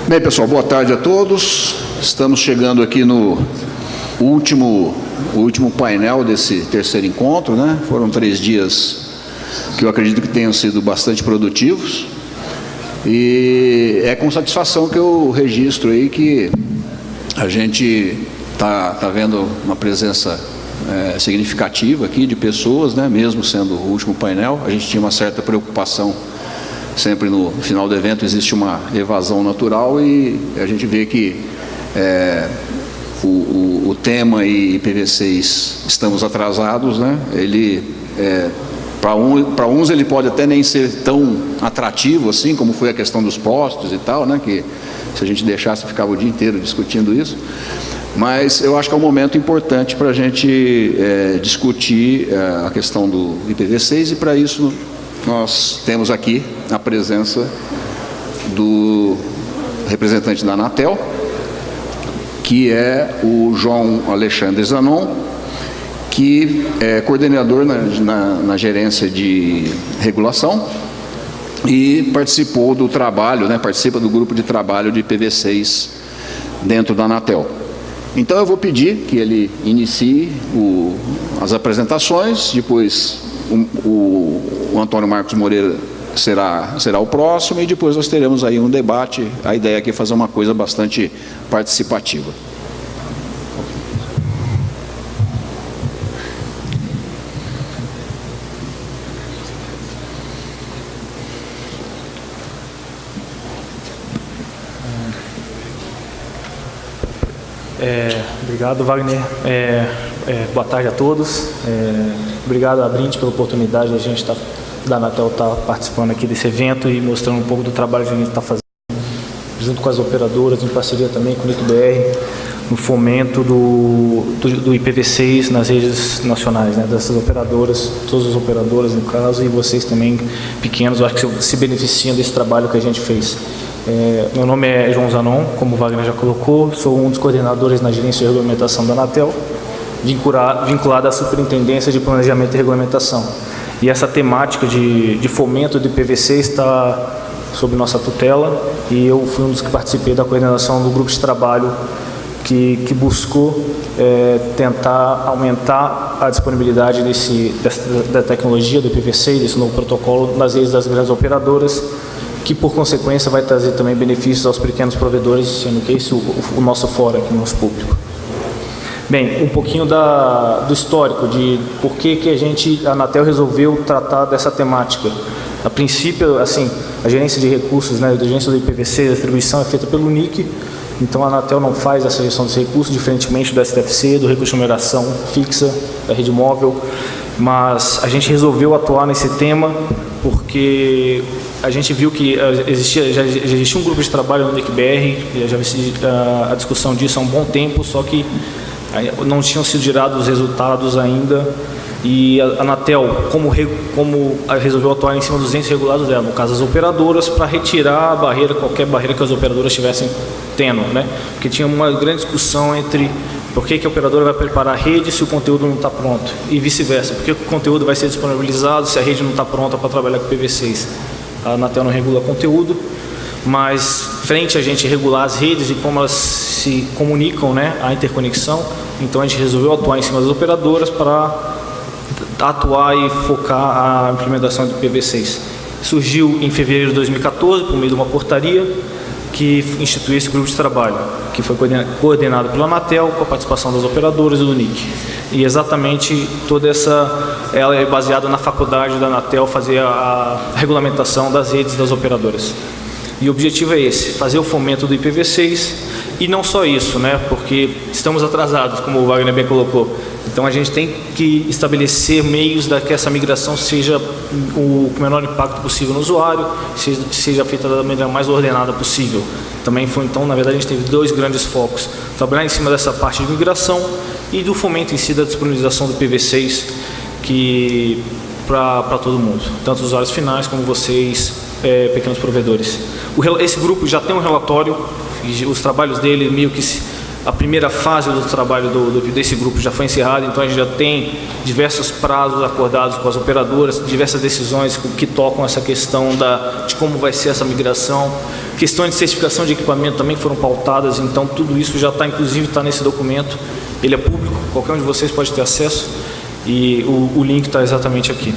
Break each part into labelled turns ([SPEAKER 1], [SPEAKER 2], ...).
[SPEAKER 1] Bem, pessoal, boa tarde a todos. Estamos chegando aqui no último painel desse terceiro encontro, né? Foram 3 dias que eu acredito que tenham sido bastante produtivos. E é com satisfação que eu registro aí que a gente tá vendo uma presença significativa aqui de pessoas, né? Mesmo sendo o último painel, a gente tinha uma certa preocupação. Sempre no final do evento existe uma evasão natural e a gente vê que o tema e IPv6 estamos atrasados, né? Ele para uns ele pode até nem ser tão atrativo assim como foi a questão dos postos e tal, né? Que se a gente deixasse ficava o dia inteiro discutindo isso. Mas eu acho que é um momento importante para a gente discutir a questão do IPv6 e para isso nós temos aqui a presença do representante da Anatel, que é o João Alexandre Zanon, que é coordenador na gerência de regulação e participou do trabalho, né, participa do grupo de trabalho de IPv6 dentro da Anatel. Então eu vou pedir que ele inicie as apresentações, depois o Antônio Marcos Moreira será o próximo e depois nós teremos aí um debate. A ideia aqui é fazer uma coisa bastante participativa.
[SPEAKER 2] Obrigado, Wagner. Boa tarde a todos. Obrigado a Brint pela oportunidade de a gente da Anatel estar participando aqui desse evento e mostrando um pouco do trabalho que a gente está fazendo junto com as operadoras, em parceria também com o NIC-BR, no fomento do IPv6 nas redes nacionais, né, dessas operadoras, todas as operadoras no caso, e vocês também pequenos, eu acho que se beneficiam desse trabalho que a gente fez. Meu nome é João Zanon, como o Wagner já colocou, sou um dos coordenadores na gerência de regulamentação da Anatel, vinculado à Superintendência de Planejamento e Regulamentação. E essa temática de fomento do IPv6 está sob nossa tutela e eu fui um dos que participei da coordenação do grupo de trabalho que buscou tentar aumentar a disponibilidade da tecnologia do IPv6, desse novo protocolo, nas redes das grandes operadoras, que por consequência vai trazer também benefícios aos pequenos provedores, sendo que esse o nosso fórum aqui, o nosso público. Bem, um pouquinho do histórico, de por que a Anatel resolveu tratar dessa temática. A princípio, assim, a gerência de recursos, né, a gerência do IPv6, a distribuição é feita pelo NIC, então a Anatel não faz essa gestão dos recursos, diferentemente do STFC, do recurso de numeração fixa, da rede móvel, mas a gente resolveu atuar nesse tema porque a gente viu que já existia um grupo de trabalho no NIC-BR, já existia a discussão disso há um bom tempo, só que não tinham sido gerados os resultados ainda, e a Anatel, como resolveu atuar em cima dos entes regulados dela, no caso as operadoras, para retirar a barreira, qualquer barreira que as operadoras estivessem tendo, né? Porque tinha uma grande discussão entre por que a operadora vai preparar a rede se o conteúdo não está pronto, e vice-versa, porque o conteúdo vai ser disponibilizado se a rede não está pronta para trabalhar com IPv6. A Anatel não regula conteúdo, mas frente a gente regular as redes e como elas se comunicam, né, a interconexão, então a gente resolveu atuar em cima das operadoras para atuar e focar a implementação do IPv6. Surgiu em fevereiro de 2014, por meio de uma portaria, que instituiu esse grupo de trabalho, que foi coordenado pela Anatel, com a participação das operadoras e do NIC. E exatamente ela é baseada na faculdade da Anatel fazer a regulamentação das redes das operadoras. E o objetivo é esse, fazer o fomento do IPv6, e não só isso, né, porque estamos atrasados, como o Wagner bem colocou. Então a gente tem que estabelecer meios para que essa migração seja o menor impacto possível no usuário, seja feita da maneira mais ordenada possível. Também foi, então, na verdade, a gente teve 2 grandes focos: trabalhar em cima dessa parte de migração e do fomento em si da disponibilização do IPv6 para todo mundo, tanto os usuários finais como vocês, pequenos provedores. Esse grupo já tem um relatório, os trabalhos dele meio que a primeira fase do trabalho desse grupo já foi encerrada, então a gente já tem diversos prazos acordados com as operadoras, diversas decisões que tocam essa questão de como vai ser essa migração, questões de certificação de equipamento também foram pautadas, então tudo isso já está, inclusive está nesse documento, ele é público, qualquer um de vocês pode ter acesso e o link está exatamente aqui.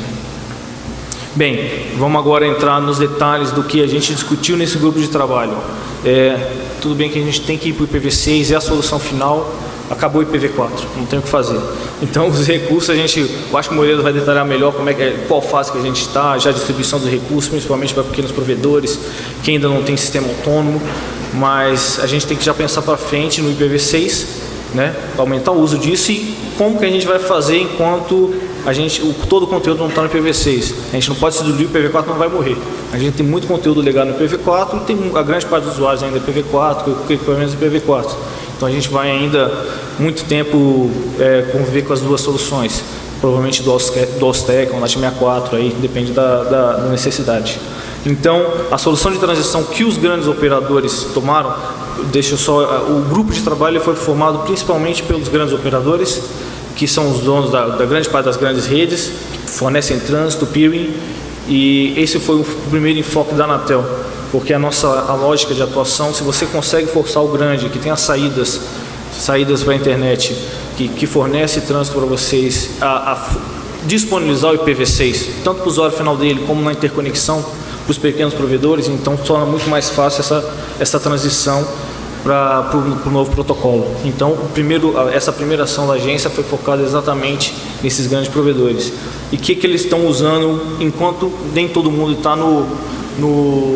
[SPEAKER 2] Bem, vamos agora entrar nos detalhes do que a gente discutiu nesse grupo de trabalho. Tudo bem que a gente tem que ir para o IPv6, é a solução final, acabou o IPv4, não tem o que fazer. Então, os recursos, eu acho que o Moreira vai detalhar melhor qual fase que a gente está, já a distribuição dos recursos, principalmente para pequenos provedores, que ainda não tem sistema autônomo, mas a gente tem que já pensar para frente no IPv6, né, para aumentar o uso disso e como que a gente vai fazer enquanto todo o conteúdo não está no IPv6. A gente não pode se diluir, o IPv4 não vai morrer. A gente tem muito conteúdo legado no IPv4 e tem a grande parte dos usuários ainda IPv4, com equipamentos IPv4. Então a gente vai ainda muito tempo conviver com as duas soluções. Provavelmente do Stack, um NAT 64, aí depende da necessidade. Então, a solução de transição que os grandes operadores tomaram, o grupo de trabalho foi formado principalmente pelos grandes operadores, que são os donos da grande parte das grandes redes, que fornecem trânsito, peering, e esse foi o primeiro enfoque da Anatel, porque a lógica de atuação, se você consegue forçar o grande, que tem as saídas para a internet, que fornece trânsito para vocês, a disponibilizar o IPv6, tanto para o usuário final dele, como na interconexão para os pequenos provedores, então torna muito mais fácil essa transição para o novo protocolo. Então, essa primeira ação da agência foi focada exatamente nesses grandes provedores. E o que eles estão usando enquanto nem todo mundo está no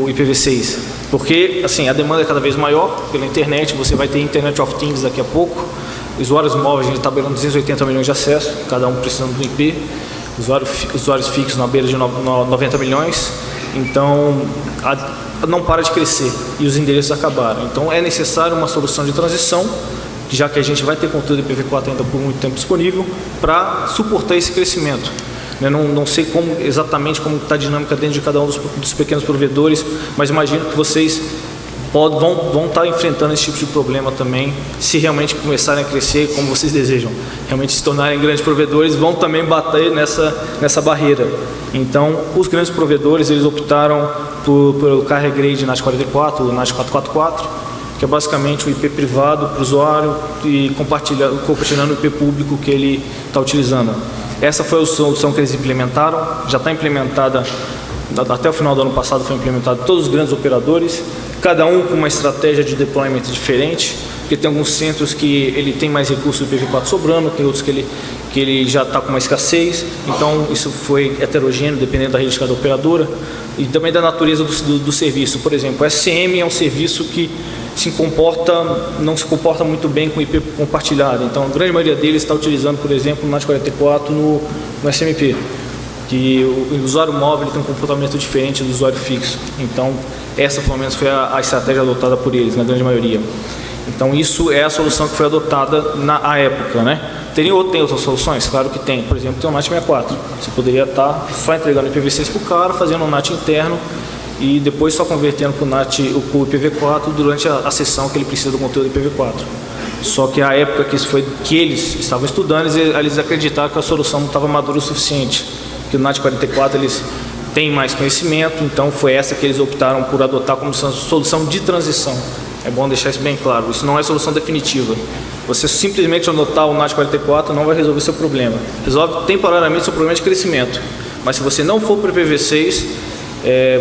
[SPEAKER 2] IPv6? Porque assim, a demanda é cada vez maior pela internet, você vai ter Internet of Things daqui a pouco, usuários móveis, a gente está beirando 280 milhões de acessos, cada um precisando do IP, usuários fixos na beira de 90 milhões, então não para de crescer e os endereços acabaram. Então é necessário uma solução de transição, já que a gente vai ter conteúdo IPv4 ainda por muito tempo disponível, para suportar esse crescimento. Eu não sei exatamente como está a dinâmica dentro de cada um dos pequenos provedores, mas imagino que vocês vão estar enfrentando esse tipo de problema também, se realmente começarem a crescer como vocês desejam. Realmente se tornarem grandes provedores, vão também bater nessa barreira. Então, os grandes provedores, eles optaram pelo Carrier Grade NAT 44, o NAT 444, que é basicamente o IP privado para o usuário e compartilhando o IP público que ele está utilizando. Essa foi a solução que eles implementaram, já está implementada, até o final do ano passado foi implementada em todos os grandes operadores, cada um com uma estratégia de deployment diferente, porque tem alguns centros que ele tem mais recursos do IPv4 sobrando, tem outros que ele já está com uma escassez, então isso foi heterogêneo, dependendo da rede de cada operadora, e também da natureza do serviço. Por exemplo, o SCM é um serviço que não se comporta muito bem com IP compartilhado, então a grande maioria deles está utilizando, por exemplo, o NAT 44 no SMP, que o usuário móvel tem um comportamento diferente do usuário fixo, então essa pelo menos foi a estratégia adotada por eles, na grande maioria. Então isso é a solução que foi adotada na época, né? Tem outras soluções? Claro que tem. Por exemplo, tem o NAT 64. Você poderia estar só entregando IPv6 para o cara, fazendo um NAT interno e depois só convertendo para o IPv4 durante a sessão que ele precisa do conteúdo IPv4. Só que a época que eles estavam estudando, eles acreditaram que a solução não estava madura o suficiente. Que o NAT 44 eles têm mais conhecimento, então foi essa que eles optaram por adotar como solução de transição. É bom deixar isso bem claro, isso não é solução definitiva. Você simplesmente adotar o NAT 44 não vai resolver seu problema. Resolve temporariamente seu problema de crescimento. Mas se você não for para o IPv6,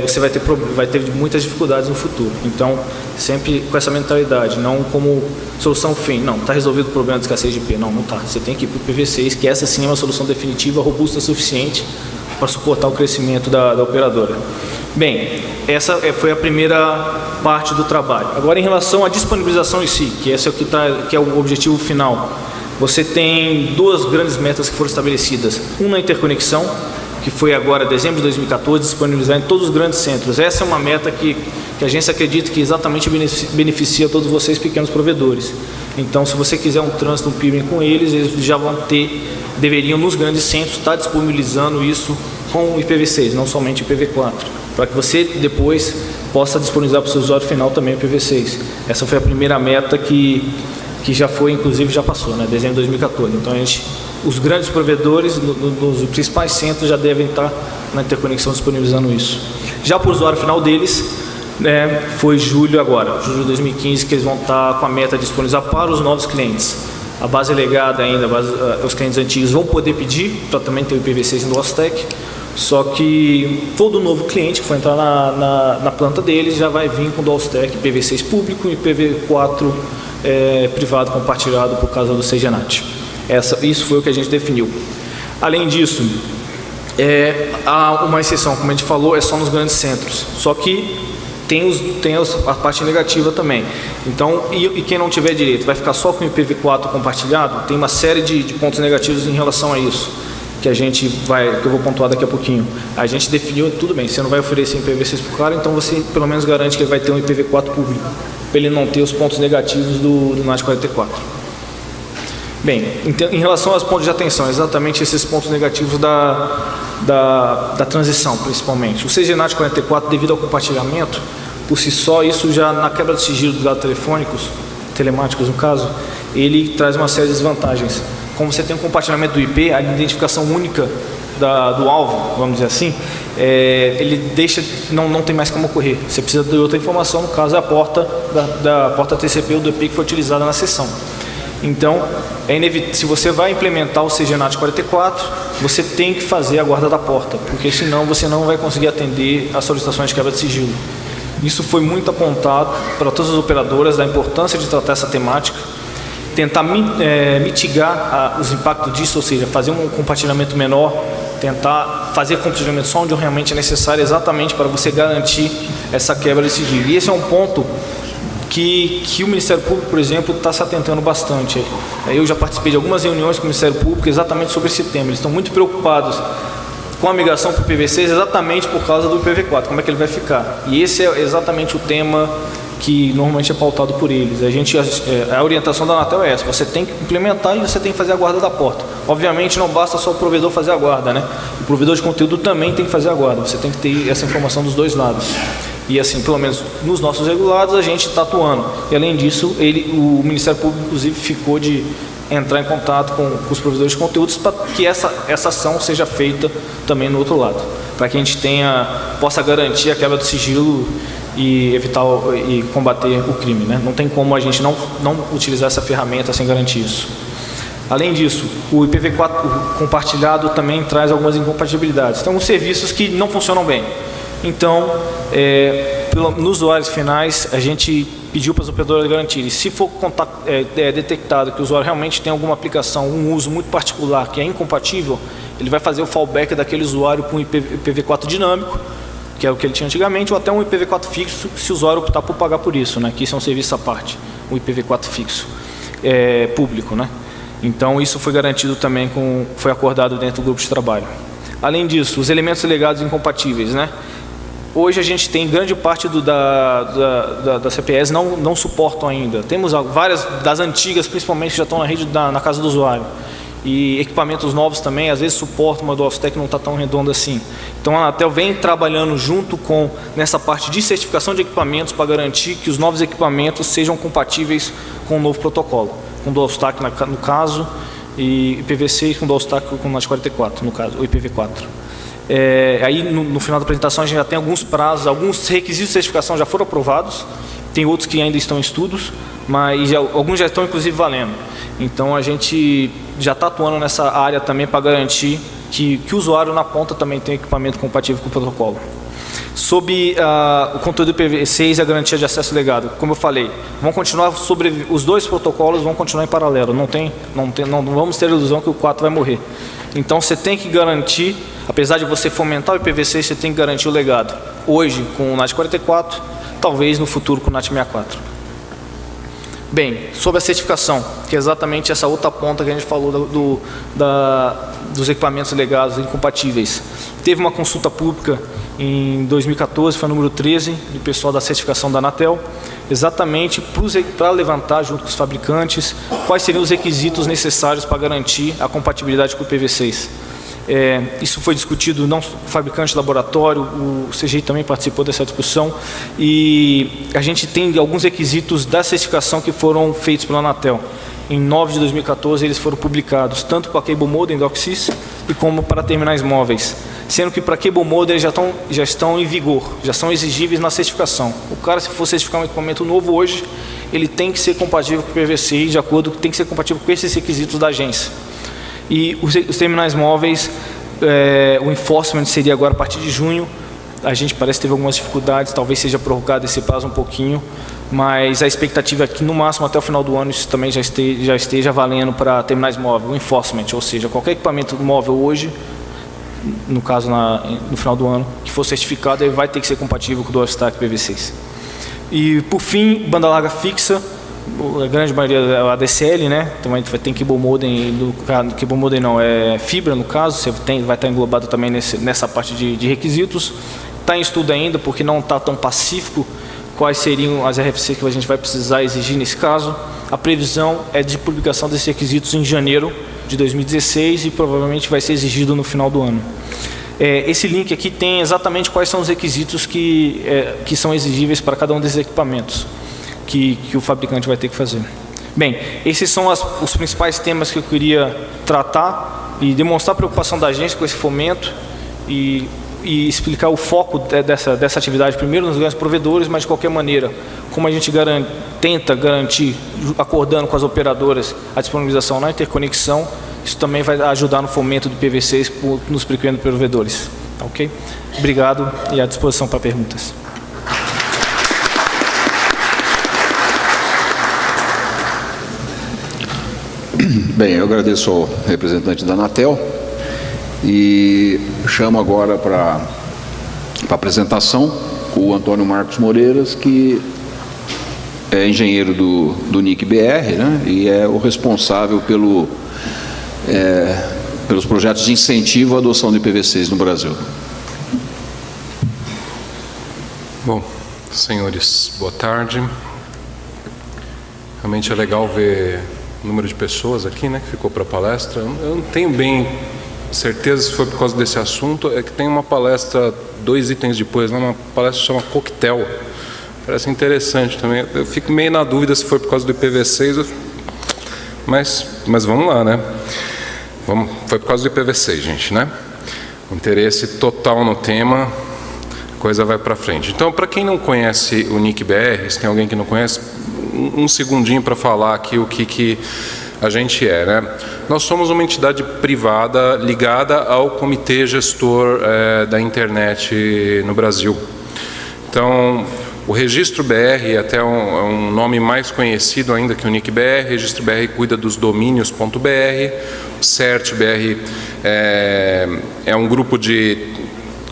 [SPEAKER 2] você vai ter muitas dificuldades no futuro. Então, sempre com essa mentalidade, não como solução fim. Não, está resolvido o problema de escassez de IP. Não está. Você tem que ir para o IPv6, que essa sim é uma solução definitiva, robusta o suficiente para suportar o crescimento da operadora. Bem, essa foi a primeira parte do trabalho. Agora, em relação à disponibilização em si, que esse que é o objetivo final, você tem duas grandes metas que foram estabelecidas. Uma, a interconexão, que foi agora, dezembro de 2014, disponibilizar em todos os grandes centros. Essa é uma meta que a agência acredita que exatamente beneficia todos vocês, pequenos provedores. Então, se você quiser um trânsito, um peering com eles já deveriam nos grandes centros estar disponibilizando isso com o IPv6, não somente o IPv4, para que você depois possa disponibilizar para o seu usuário final também o IPv6. Essa foi a primeira meta que que já foi, inclusive já passou, né, dezembro de 2014. Então os grandes provedores nos principais centros já devem estar na interconexão disponibilizando isso. Já para o usuário final deles, foi julho de 2015, que eles vão estar com a meta de disponibilizar para os novos clientes. A base legada ainda, os clientes antigos vão poder pedir para também ter o IPv6 no Dualstack, só que todo novo cliente que for entrar na planta deles já vai vir com o Dualstack IPv6 público e IPv4 privado compartilhado por causa do CGNAT. Isso foi o que a gente definiu. Além disso, há uma exceção, como a gente falou, é só nos grandes centros, só que tem a parte negativa também. Então, e quem não tiver direito vai ficar só com o IPv4 compartilhado? Tem uma série de pontos negativos em relação a isso, que eu vou pontuar daqui a pouquinho. A gente definiu, tudo bem, você não vai oferecer IPv6 para o cara, então você pelo menos garante que ele vai ter um IPv4 público, para ele não ter os pontos negativos do NAT 44. Bem, em relação aos pontos de atenção, exatamente esses pontos negativos da transição, principalmente. O CGNAT 44, devido ao compartilhamento, por si só, isso já na quebra de sigilo dos dados telemáticos no caso, ele traz uma série de desvantagens. Como você tem um compartilhamento do IP, a identificação única do alvo, vamos dizer assim, ele não tem mais como ocorrer. Você precisa de outra informação, no caso é a porta da porta TCP ou do IP que foi utilizada na sessão. Então, se você vai implementar o CGNAT 44, você tem que fazer a guarda da porta, porque senão você não vai conseguir atender as solicitações de quebra de sigilo. Isso foi muito apontado para todas as operadoras, da importância de tratar essa temática, tentar mitigar os impactos disso, ou seja, fazer um compartilhamento menor, tentar fazer compartilhamento só onde realmente é necessário, exatamente para você garantir essa quebra de sigilo. E esse é um ponto que o Ministério Público, por exemplo, está se atentando bastante. Eu já participei de algumas reuniões com o Ministério Público exatamente sobre esse tema. Eles estão muito preocupados com a migração para o IPv6 exatamente por causa do IPv4, como é que ele vai ficar. E esse é exatamente o tema que normalmente é pautado por eles. A orientação da Anatel é essa: você tem que implementar e você tem que fazer a guarda da porta. Obviamente não basta só o provedor fazer a guarda, né? O provedor de conteúdo também tem que fazer a guarda. Você tem que ter essa informação dos dois lados. E assim, pelo menos nos nossos regulados, a gente está atuando. E além disso, o Ministério Público, inclusive, ficou de entrar em contato com os provedores de conteúdos para que essa ação seja feita também no outro lado, para que a gente possa garantir a quebra do sigilo e evitar e combater o crime, né? Não tem como a gente não utilizar essa ferramenta sem garantir isso. Além disso, o IPv4 compartilhado também traz algumas incompatibilidades. Tem alguns serviços que não funcionam bem. Então, nos usuários finais, a gente pediu para as operadoras garantirem. Se for detectado que o usuário realmente tem alguma aplicação, um uso muito particular que é incompatível, ele vai fazer o fallback daquele usuário para um IPv4 dinâmico, que é o que ele tinha antigamente, ou até um IPv4 fixo, se o usuário optar por pagar por isso, né? Que isso é um serviço à parte, um IPv4 fixo, público, né? Então, isso foi garantido também, foi acordado dentro do grupo de trabalho. Além disso, os elementos legados incompatíveis, né? Hoje a gente tem grande parte da CPS não suportam ainda. Temos várias das antigas, principalmente, que já estão na rede na casa do usuário. E equipamentos novos também, às vezes suportam, mas o Dualstack não está tão redondo assim. Então a Anatel vem trabalhando junto nessa parte de certificação de equipamentos para garantir que os novos equipamentos sejam compatíveis com o novo protocolo. Com Dualstack no caso, e IPv6 com Dualstack com o NAT 44, no caso, o IPv4. Aí no final da apresentação a gente já tem alguns prazos, alguns requisitos de certificação já foram aprovados, tem outros que ainda estão em estudos, mas alguns já estão inclusive valendo. Então a gente já está atuando nessa área também para garantir que o usuário na ponta também tem equipamento compatível com o protocolo. Sobre o conteúdo IPv6 e a garantia de acesso legado, como eu falei, vão continuar os dois protocolos vão continuar em paralelo, não vamos ter a ilusão que o 4 vai morrer. Então você tem que garantir, apesar de você fomentar o IPv6, você tem que garantir o legado. Hoje com o NAT 44, talvez no futuro com o NAT 64. Bem, sobre a certificação, que é exatamente essa outra ponta que a gente falou dos equipamentos legados incompatíveis. Teve uma consulta pública em 2014, foi o número 13, do pessoal da certificação da Anatel, exatamente para levantar junto com os fabricantes quais seriam os requisitos necessários para garantir a compatibilidade com o IPv6. Isso foi discutido, não o fabricante, laboratório, o CGI também participou dessa discussão, e a gente tem alguns requisitos da certificação que foram feitos pela Anatel. Em 9 de 2014 eles foram publicados, tanto para Cable Modem DOCSIS e como para terminais móveis. Sendo que para Cable Modem eles já estão em vigor, já são exigíveis na certificação. O cara, se for certificar um equipamento novo hoje, ele tem que ser compatível com o PVCI, de acordo, tem que ser compatível com esses requisitos da agência. E os terminais móveis, o enforcement seria agora a partir de junho. A gente parece que teve algumas dificuldades, talvez seja prorrogado esse prazo um pouquinho, mas a expectativa é que no máximo até o final do ano isso também já esteja valendo para terminais móveis, o enforcement, ou seja, qualquer equipamento móvel hoje, no caso no final do ano, que for certificado, ele vai ter que ser compatível com o Dual Stack PV6. E por fim, banda larga fixa, a grande maioria é a ADSL, né? Também tem Cable Modem, Cable Modem não, é fibra no caso, vai estar englobado também nessa parte de requisitos. Está em estudo ainda, porque não está tão pacífico quais seriam as RFC que a gente vai precisar exigir nesse caso. A previsão é de publicação desses requisitos em janeiro de 2016 e provavelmente vai ser exigido no final do ano. Esse link aqui tem exatamente quais são os requisitos que são exigíveis para cada um desses equipamentos que o fabricante vai ter que fazer. Bem, esses são os principais temas que eu queria tratar e demonstrar a preocupação da agência com esse fomento e explicar o foco dessa atividade, primeiro nos grandes provedores, mas de qualquer maneira, como a gente tenta garantir, acordando com as operadoras, a disponibilização na interconexão, isso também vai ajudar no fomento do PV6 nos pequenos provedores. Ok? Obrigado e à disposição para perguntas.
[SPEAKER 1] Bem, eu agradeço ao representante da Anatel e chamo agora para a apresentação o Antônio Marcos Moreiras, que é engenheiro do NIC-BR, né, e é o responsável pelos projetos de incentivo à adoção de PV6 no Brasil.
[SPEAKER 3] Bom, senhores, boa tarde. Realmente é legal ver o número de pessoas aqui, né, que ficou para a palestra. Eu não tenho bem certeza se foi por causa desse assunto. É que tem uma palestra 2 itens depois, né, uma palestra que chama Coquetel. Parece interessante também. Eu fico meio na dúvida se foi por causa do IPv6, mas vamos lá, né? Foi por causa do IPv6, gente, né? Interesse total no tema, a coisa vai para frente. Então, para quem não conhece o NIC-BR, se tem alguém que não conhece, um segundinho para falar aqui o que a gente é, né? Nós somos uma entidade privada ligada ao Comitê Gestor da Internet no Brasil. Então, o Registro BR é até um nome mais conhecido ainda que o NIC-BR. Registro BR cuida dos domínios.br. O CERT-BR é um grupo de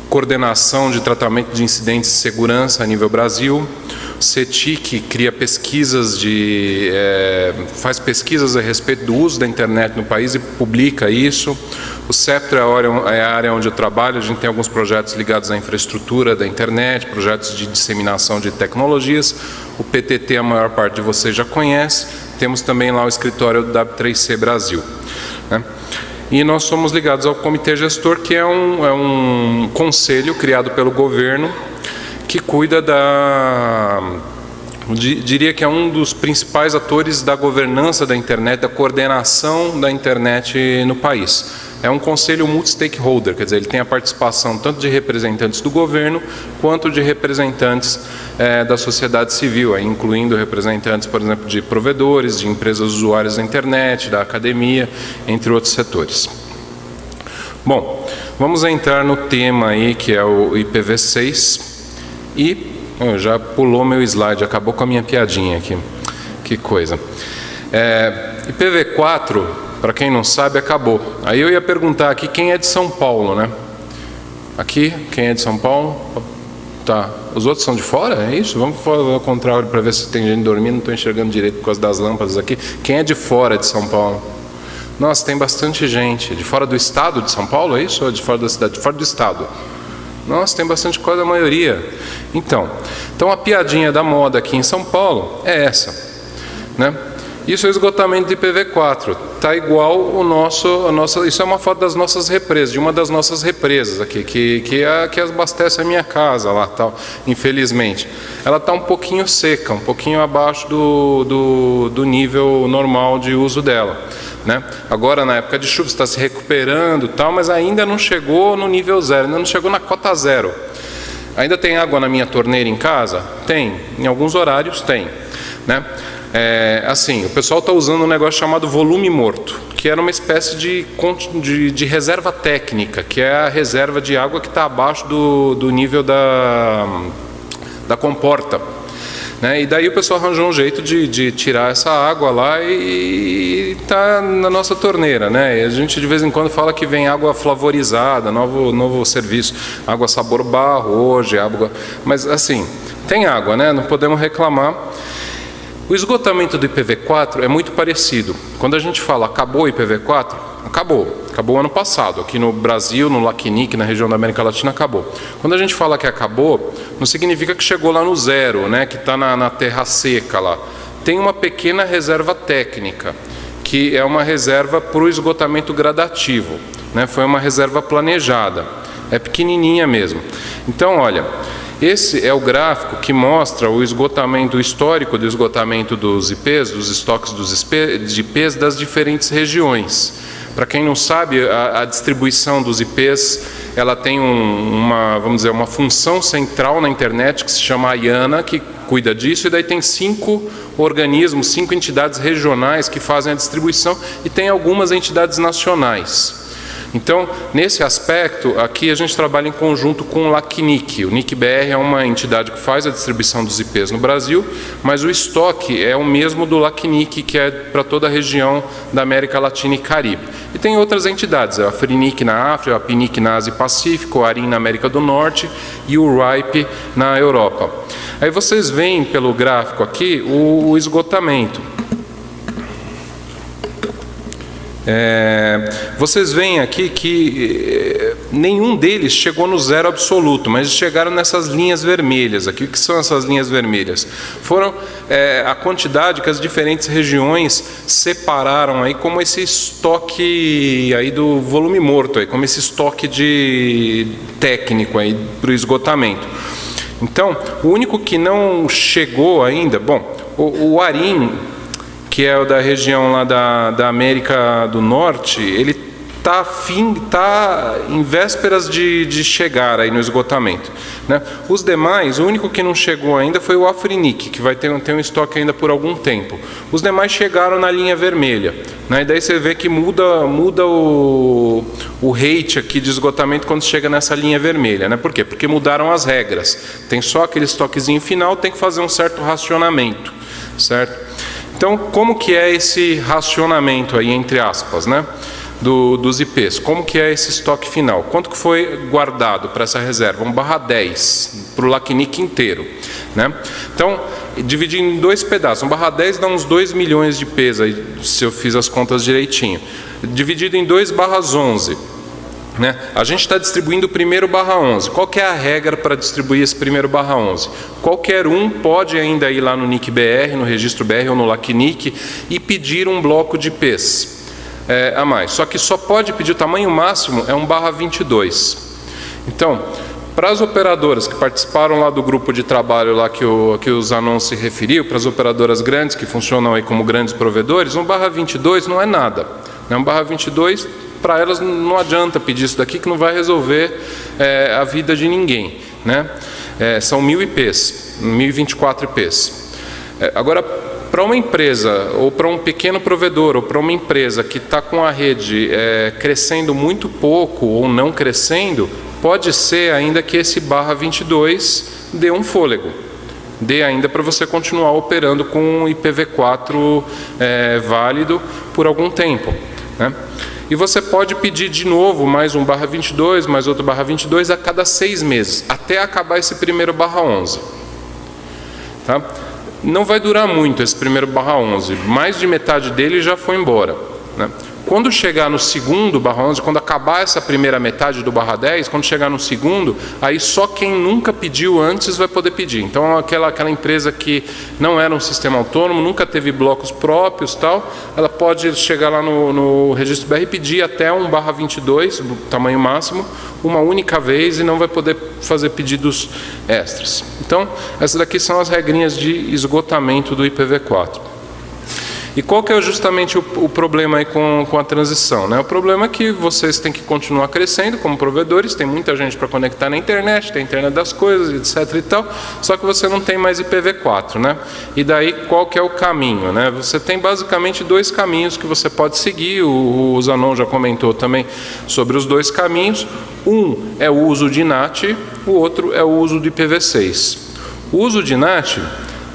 [SPEAKER 3] coordenação de tratamento de incidentes de segurança a nível Brasil. O CETIC cria pesquisas faz pesquisas a respeito do uso da internet no país e publica isso. O CEPTRO é a área onde eu trabalho. A gente tem alguns projetos ligados à infraestrutura da internet, projetos de disseminação de tecnologias. O PTT, a maior parte de vocês já conhece. Temos também lá o escritório do W3C Brasil, né? E nós somos ligados ao Comitê Gestor, que é um conselho criado pelo governo que cuida diria que é um dos principais atores da governança da internet, da coordenação da internet no país. É um conselho multi-stakeholder, quer dizer, ele tem a participação tanto de representantes do governo, quanto de representantes da sociedade civil, incluindo representantes, por exemplo, de provedores, de empresas usuárias da internet, da academia, entre outros setores. Bom, vamos entrar no tema aí, que é o IPv6, e já pulou meu slide, acabou com a minha piadinha aqui, que coisa. IPv4, para quem não sabe, acabou. Aí eu ia perguntar aqui quem é de São Paulo, né? Aqui, quem é de São Paulo? Tá. Os outros são de fora? É isso? Vamos ao contrário para ver se tem gente dormindo. Não estou enxergando direito por causa das lâmpadas aqui. Quem é de fora de São Paulo? Nossa, tem bastante gente. De fora do estado de São Paulo, é isso? Ou de fora da cidade? De fora do estado. Nossa, tem bastante coisa, a maioria. Então a piadinha da moda aqui em São Paulo é essa, né? Isso é esgotamento de IPv4. Está igual isso é uma foto das nossas represas, de uma das nossas represas aqui, que abastece a minha casa lá, tal. Infelizmente, ela está um pouquinho seca, um pouquinho abaixo do nível normal de uso dela, né? Agora, na época de chuva, está se recuperando, tal, mas ainda não chegou no nível zero, ainda não chegou na cota zero. Ainda tem água na minha torneira em casa? Tem. Em alguns horários tem, né? Assim, o pessoal está usando um negócio chamado volume morto, que era uma espécie de reserva técnica, que é a reserva de água que está abaixo do nível da comporta, né? E daí o pessoal arranjou um jeito de tirar essa água lá e está na nossa torneira, né? E a gente de vez em quando fala que vem água flavorizada, novo serviço, água sabor barro hoje, água... Mas assim, tem água, né? Não podemos reclamar. O esgotamento do IPv4 é muito parecido. Quando a gente fala acabou o IPv4, acabou ano passado. Aqui no Brasil, no LACNIC, na região da América Latina, acabou. Quando a gente fala que acabou, não significa que chegou lá no zero, né, que está na terra seca lá. Tem uma pequena reserva técnica, que é uma reserva para o esgotamento gradativo, né, foi uma reserva planejada, é pequenininha mesmo. Então, olha... Esse é o gráfico que mostra o esgotamento histórico do esgotamento dos IPs, dos estoques de IPs das diferentes regiões. Para quem não sabe, a distribuição dos IPs, ela tem uma função central na internet que se chama IANA, que cuida disso, e daí tem 5 organismos, 5 entidades regionais que fazem a distribuição e tem algumas entidades nacionais. Então, nesse aspecto, aqui a gente trabalha em conjunto com o LACNIC. O NIC-BR é uma entidade que faz a distribuição dos IPs no Brasil, mas o estoque é o mesmo do LACNIC, que é para toda a região da América Latina e Caribe. E tem outras entidades, a AFRINIC na África, a PNIC na Ásia e Pacífico, o ARIN na América do Norte e o RIPE na Europa. Aí vocês veem pelo gráfico aqui o esgotamento. Vocês veem aqui que nenhum deles chegou no zero absoluto, mas chegaram nessas linhas vermelhas aqui. O que são essas linhas vermelhas? Foram a quantidade que as diferentes regiões separaram aí como esse estoque aí do volume morto, aí, como esse estoque técnico aí para o esgotamento. Então, o único que não chegou ainda, bom, o ARIN, que é o da região lá da América do Norte, ele está em vésperas de chegar aí no esgotamento, né? Os demais, o único que não chegou ainda foi o AFRINIC, que vai ter um estoque ainda por algum tempo. Os demais chegaram na linha vermelha, né? E daí você vê que muda o rate aqui de esgotamento quando chega nessa linha vermelha, né? Por quê? Porque mudaram as regras. Tem só aquele estoquezinho final, tem que fazer um certo racionamento, certo? Então, como que é esse racionamento aí, entre aspas, né, dos IPs? Como que é esse estoque final? Quanto que foi guardado para essa reserva? 1/10 para o LACNIC inteiro, né? Então, dividir em 2 pedaços. 1/10 dá uns 2 milhões de IPs, aí, se eu fiz as contas direitinho. Dividido em 2/11. Né? A gente está distribuindo o primeiro /11. Qual que é a regra para distribuir esse primeiro /11? Qualquer um pode ainda ir lá no NIC-BR, no registro BR ou no LACNIC e pedir um bloco de IPs a mais. Só que só pode pedir, o tamanho máximo é 1/22. Então, para as operadoras que participaram lá do grupo de trabalho lá que o Zanon se referiu, para as operadoras grandes que funcionam aí como grandes provedores, 1/22 não é nada. 1/22... para elas não adianta pedir isso daqui, que não vai resolver a vida de ninguém, né? São 1000 IPs, 1024 IPs. Agora, para uma empresa, ou para um pequeno provedor, ou para uma empresa que está com a rede crescendo muito pouco, ou não crescendo, pode ser ainda que esse /22 dê um fôlego. Dê ainda para você continuar operando com IPv4 válido por algum tempo, né? E você pode pedir de novo mais um /22, mais outro /22 a cada 6 meses, até acabar esse primeiro /11. Tá? Não vai durar muito esse primeiro /11, mais de metade dele já foi embora, né? Quando chegar no segundo /11, quando acabar essa primeira metade do /10, quando chegar no segundo, aí só quem nunca pediu antes vai poder pedir. Então aquela empresa que não era um sistema autônomo, nunca teve blocos próprios, tal, ela pode chegar lá no registro BR e pedir até um /22, tamanho máximo, uma única vez, e não vai poder fazer pedidos extras. Então, essas daqui são as regrinhas de esgotamento do IPv4. E qual que é justamente o problema aí com a transição, né? O problema é que vocês têm que continuar crescendo como provedores, tem muita gente para conectar na internet, tem a internet das coisas, etc e tal, só que você não tem mais IPv4, né? E daí qual que é o caminho, né? Você tem basicamente dois caminhos que você pode seguir, o Zanon já comentou também sobre os dois caminhos. Um é o uso de NAT, o outro é o uso de IPv6. O uso de NAT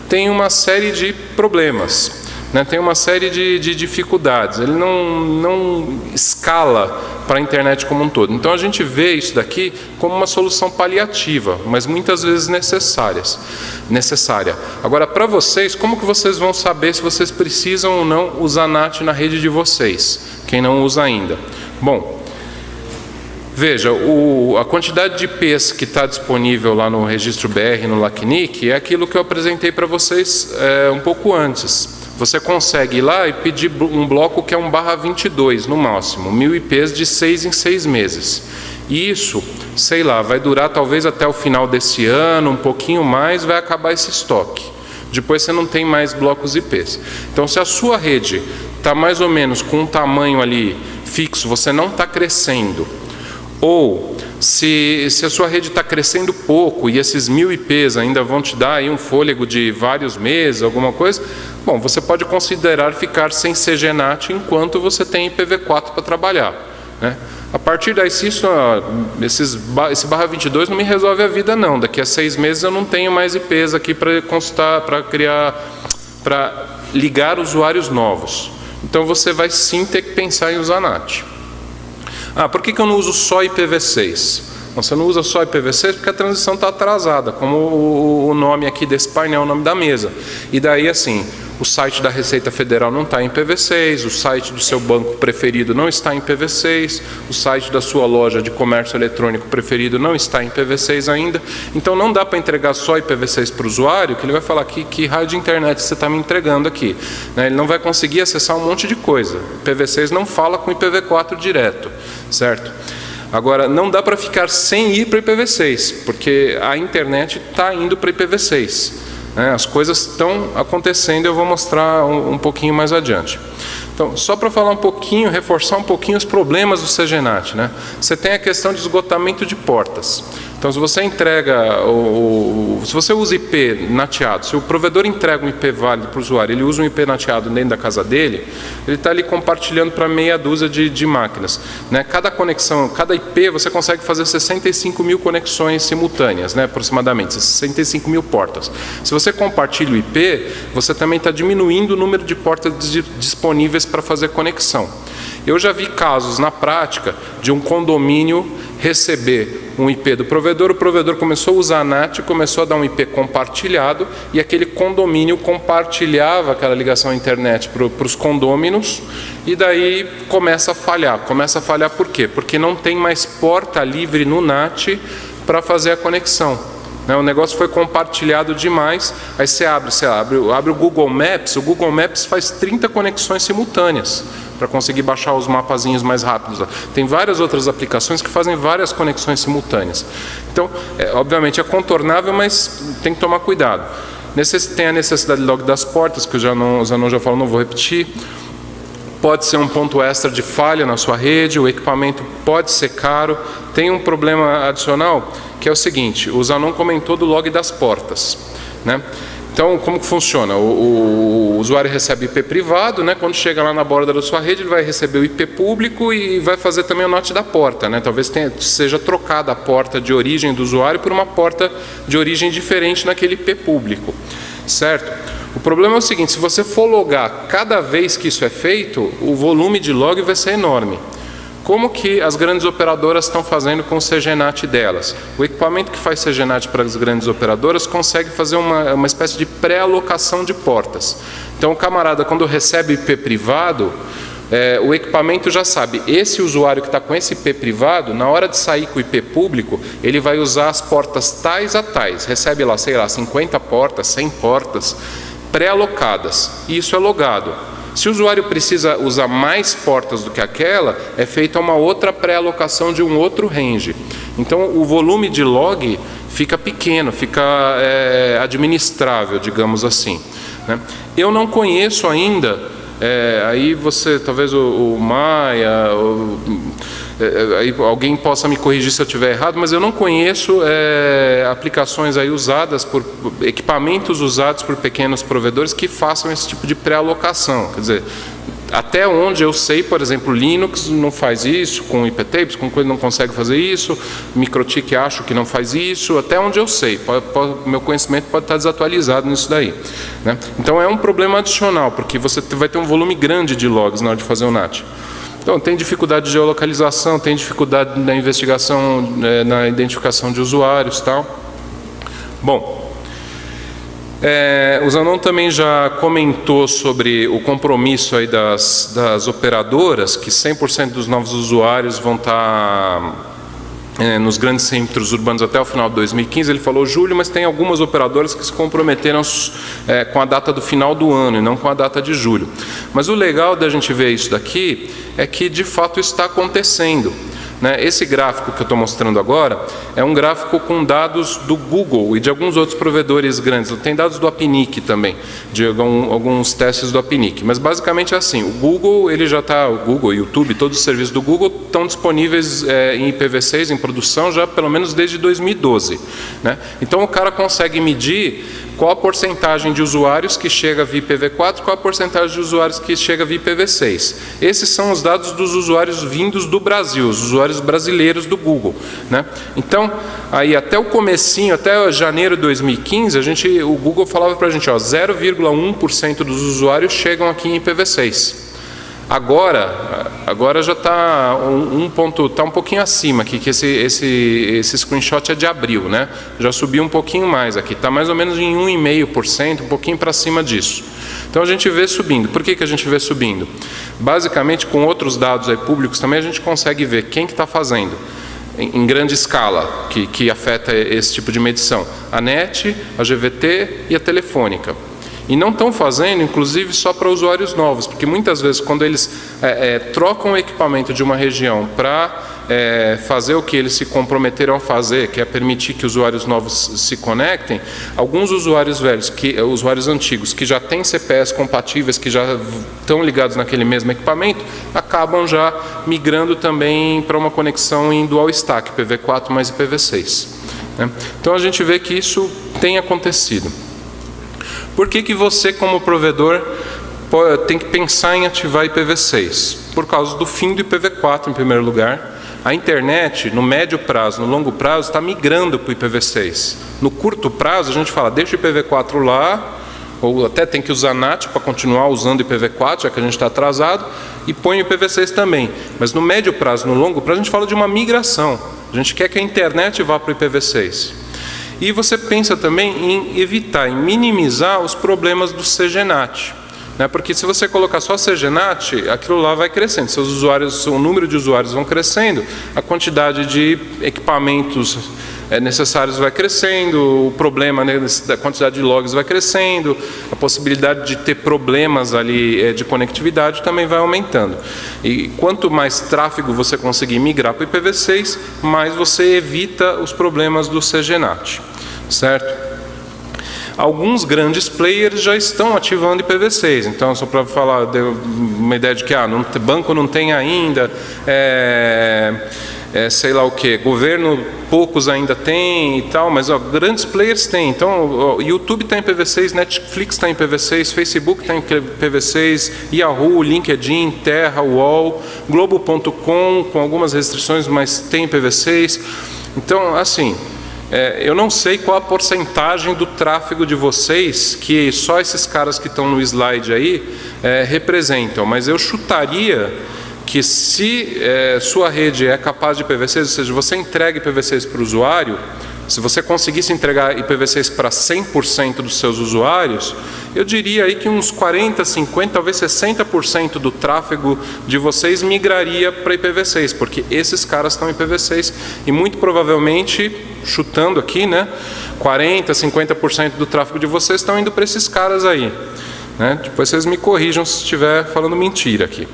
[SPEAKER 3] tem uma série de problemas, né, tem uma série de dificuldades, ele não escala para a internet como um todo. Então a gente vê isso daqui como uma solução paliativa, mas muitas vezes necessária. Agora, para vocês, como que vocês vão saber se vocês precisam ou não usar NAT na rede de vocês, quem não usa ainda? Bom, veja, a quantidade de IPs que está disponível lá no registro BR, no LACNIC, é aquilo que eu apresentei para vocês um pouco antes. Você consegue ir lá e pedir um bloco que é um /22 no máximo, 1000 IPs de 6 em 6 meses. E isso, sei lá, vai durar talvez até o final desse ano, um pouquinho mais, vai acabar esse estoque. Depois você não tem mais blocos IPs. Então, se a sua rede está mais ou menos com um tamanho ali fixo, você não está crescendo, ou se a sua rede está crescendo pouco e esses 1000 IPs ainda vão te dar aí um fôlego de vários meses, alguma coisa, bom, você pode considerar ficar sem CGNAT enquanto você tem IPv4 para trabalhar, né? A partir daí, se esse /22 não me resolve a vida não, daqui a 6 meses eu não tenho mais IPs aqui para consultar, para ligar usuários novos. Então você vai sim ter que pensar em usar NAT. Por que eu não uso só IPv6? Você não usa só IPv6 porque a transição está atrasada, como o nome aqui desse painel é o nome da mesa. E daí, assim, o site da Receita Federal não está em IPv6, o site do seu banco preferido não está em IPv6, o site da sua loja de comércio eletrônico preferido não está em IPv6 ainda. Então não dá para entregar só IPv6 para o usuário, que ele vai falar que raio de internet você está me entregando aqui, né? Ele não vai conseguir acessar um monte de coisa. IPv6 não fala com IPv4 direto, certo? Agora, não dá para ficar sem ir para IPv6, porque a internet está indo para IPv6. As coisas estão acontecendo, eu vou mostrar um pouquinho mais adiante. Então, só para falar um pouquinho, reforçar um pouquinho os problemas do CGNAT, né? Você tem a questão de esgotamento de portas. Então, se você entrega, se você usa IP nateado, se o provedor entrega um IP válido para o usuário, ele usa um IP nateado dentro da casa dele, ele está ali compartilhando para meia dúzia de máquinas, né? Cada conexão, cada IP, você consegue fazer 65 mil conexões simultâneas, né? Aproximadamente, 65 mil portas. Se você compartilha o IP, você também está diminuindo o número de portas disponíveis para fazer conexão. Eu já vi casos na prática de um condomínio receber um IP do provedor, o provedor começou a usar a NAT, começou a dar um IP compartilhado e aquele condomínio compartilhava aquela ligação à internet para os condôminos e daí começa a falhar. Começa a falhar por quê? Porque não tem mais porta livre no NAT para fazer a conexão. O negócio foi compartilhado demais, aí você abre o Google Maps faz 30 conexões simultâneas para conseguir baixar os mapazinhos mais rápidos. Tem várias outras aplicações que fazem várias conexões simultâneas. Então, obviamente é contornável, mas tem que tomar cuidado. Tem a necessidade de log das portas, que o Zanon já falou, não vou repetir. Pode ser um ponto extra de falha na sua rede, o equipamento pode ser caro. Tem um problema adicional, que é o seguinte, o Zanon comentou do log das portas, né? Então, como que funciona? O usuário recebe IP privado, né? Quando chega lá na borda da sua rede, ele vai receber o IP público e vai fazer também o NOT da porta, né? Talvez seja trocada a porta de origem do usuário por uma porta de origem diferente naquele IP público, certo? O problema é o seguinte, se você for logar cada vez que isso é feito, o volume de log vai ser enorme. Como que as grandes operadoras estão fazendo com o CGNAT delas? O equipamento que faz CGNAT para as grandes operadoras consegue fazer uma espécie de pré-alocação de portas. Então, o camarada, quando recebe IP privado, o equipamento já sabe, esse usuário que está com esse IP privado, na hora de sair com o IP público, ele vai usar as portas tais a tais, recebe lá, sei lá, 50 portas, 100 portas pré-alocadas, e isso é logado. Se o usuário precisa usar mais portas do que aquela, é feita uma outra pré-alocação de um outro range. Então, o volume de log fica pequeno, fica administrável, digamos assim, né? Eu não conheço ainda, aí você, talvez o Maia, aí alguém possa me corrigir se eu estiver errado, mas eu não conheço aplicações aí usadas por equipamentos usados por pequenos provedores que façam esse tipo de pré-alocação. Quer dizer, até onde eu sei, por exemplo, Linux não faz isso, com IPTapes, com coisa não consegue fazer isso, MikroTik acho que não faz isso, até onde eu sei. Meu conhecimento pode estar desatualizado nisso daí, né? Então é um problema adicional, porque você vai ter um volume grande de logs na hora de fazer o NAT. Então, tem dificuldade de geolocalização, tem dificuldade na investigação, na identificação de usuários e tal. Bom, o Zanon também já comentou sobre o compromisso aí das operadoras, que 100% dos novos usuários vão estar nos grandes centros urbanos até o final de 2015. Ele falou julho, mas tem algumas operadoras que se comprometeram com a data do final do ano e não com a data de julho. Mas o legal da gente ver isso daqui é que de fato isso está acontecendo, né? Esse gráfico que eu estou mostrando agora é um gráfico com dados do Google e de alguns outros provedores grandes. Tem dados do Apnic também, de alguns testes do Apnic. Mas basicamente é assim, o Google, ele já está, o Google, YouTube, todos os serviços do Google estão disponíveis em IPv6, em produção, já pelo menos desde 2012, né? Então o cara consegue medir qual a porcentagem de usuários que chega via IPv4, qual a porcentagem de usuários que chega via IPv6. Esses são os dados dos usuários vindos do Brasil, os usuários brasileiros do Google, né? Então, aí até o comecinho, até janeiro de 2015, o Google falava para a gente, 0,1% dos usuários chegam aqui em IPv6. Agora já está um pouquinho acima aqui, que esse screenshot é de abril, né? Já subiu um pouquinho mais aqui, está mais ou menos em 1,5%, um pouquinho para cima disso. Então a gente vê subindo. Por que a gente vê subindo? Basicamente, com outros dados aí públicos também a gente consegue ver quem que está fazendo em grande escala, que afeta esse tipo de medição. A NET, a GVT e a Telefônica. E não estão fazendo, inclusive, só para usuários novos, porque muitas vezes, quando eles trocam o equipamento de uma região para fazer o que eles se comprometeram a fazer, que é permitir que usuários novos se conectem, alguns usuários velhos, usuários antigos, que já têm CPEs compatíveis, que já estão ligados naquele mesmo equipamento, acabam já migrando também para uma conexão em dual stack, IPv4 mais IPv6, né? Então a gente vê que isso tem acontecido. Por que você, como provedor, tem que pensar em ativar IPv6? Por causa do fim do IPv4, em primeiro lugar. A internet, no médio prazo, no longo prazo, está migrando para o IPv6. No curto prazo, a gente fala, deixa o IPv4 lá, ou até tem que usar NAT para continuar usando o IPv4, já que a gente está atrasado, e põe o IPv6 também. Mas no médio prazo, no longo prazo, a gente fala de uma migração. A gente quer que a internet vá para o IPv6. E você pensa também em evitar, em minimizar os problemas do CGNAT, né? Porque se você colocar só CGNAT, aquilo lá vai crescendo. Seus usuários, o número de usuários vão crescendo, a quantidade de equipamentos necessários vai crescendo, o problema, né, da quantidade de logs vai crescendo, a possibilidade de ter problemas ali de conectividade também vai aumentando. E quanto mais tráfego você conseguir migrar para o IPv6, mais você evita os problemas do CGNAT, certo? Alguns grandes players já estão ativando IPv6, então só para falar, deu uma ideia de que banco não tem ainda, sei lá o que, governo poucos ainda tem e tal, mas grandes players têm. Então, YouTube está em IPv6, Netflix está em IPv6, Facebook está em IPv6, Yahoo, LinkedIn, Terra, UOL, Globo.com, com algumas restrições, mas tem IPv6. Então, assim, eu não sei qual a porcentagem do tráfego de vocês que só esses caras que estão no slide aí representam, mas eu chutaria que se sua rede é capaz de IPv6, ou seja, você entrega IPv6 para o usuário, se você conseguisse entregar IPv6 para 100% dos seus usuários, eu diria aí que uns 40%, 50%, talvez 60% do tráfego de vocês migraria para IPv6, porque esses caras estão em IPv6 e muito provavelmente, chutando aqui, né, 40%, 50% do tráfego de vocês estão indo para esses caras aí, né? Depois vocês me corrijam se estiver falando mentira aqui.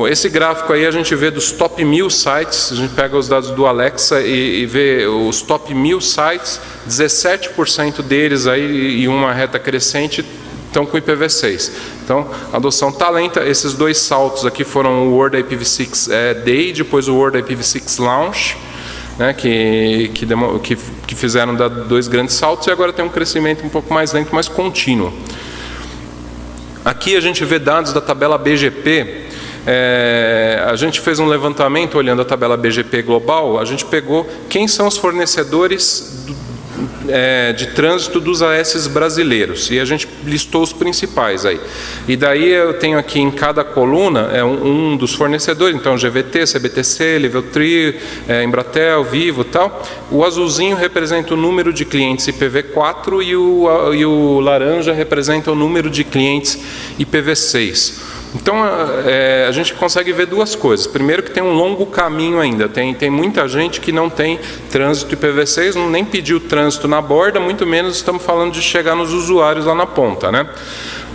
[SPEAKER 3] Esse gráfico aí a gente vê dos top 1000 sites, a gente pega os dados do Alexa e vê os top 1000 sites, 17% deles aí, e uma reta crescente, estão com IPv6. Então, a adoção está lenta. Esses dois saltos aqui foram o World IPv6 Day, depois o World IPv6 Launch, né, que fizeram dois grandes saltos, e agora tem um crescimento um pouco mais lento, mais contínuo. Aqui a gente vê dados da tabela BGP. A gente fez um levantamento olhando a tabela BGP global. A gente pegou quem são os fornecedores de trânsito dos AS brasileiros, e a gente listou os principais aí. E daí eu tenho aqui em cada coluna um dos fornecedores, então GVT, CBTC, Level 3, Embratel, Vivo, tal. O azulzinho representa o número de clientes IPv4 e o laranja representa o número de clientes IPv6. Então, a gente consegue ver duas coisas. Primeiro, que tem um longo caminho ainda. Tem muita gente que não tem trânsito IPv6, nem pediu trânsito na borda, muito menos estamos falando de chegar nos usuários lá na ponta, né?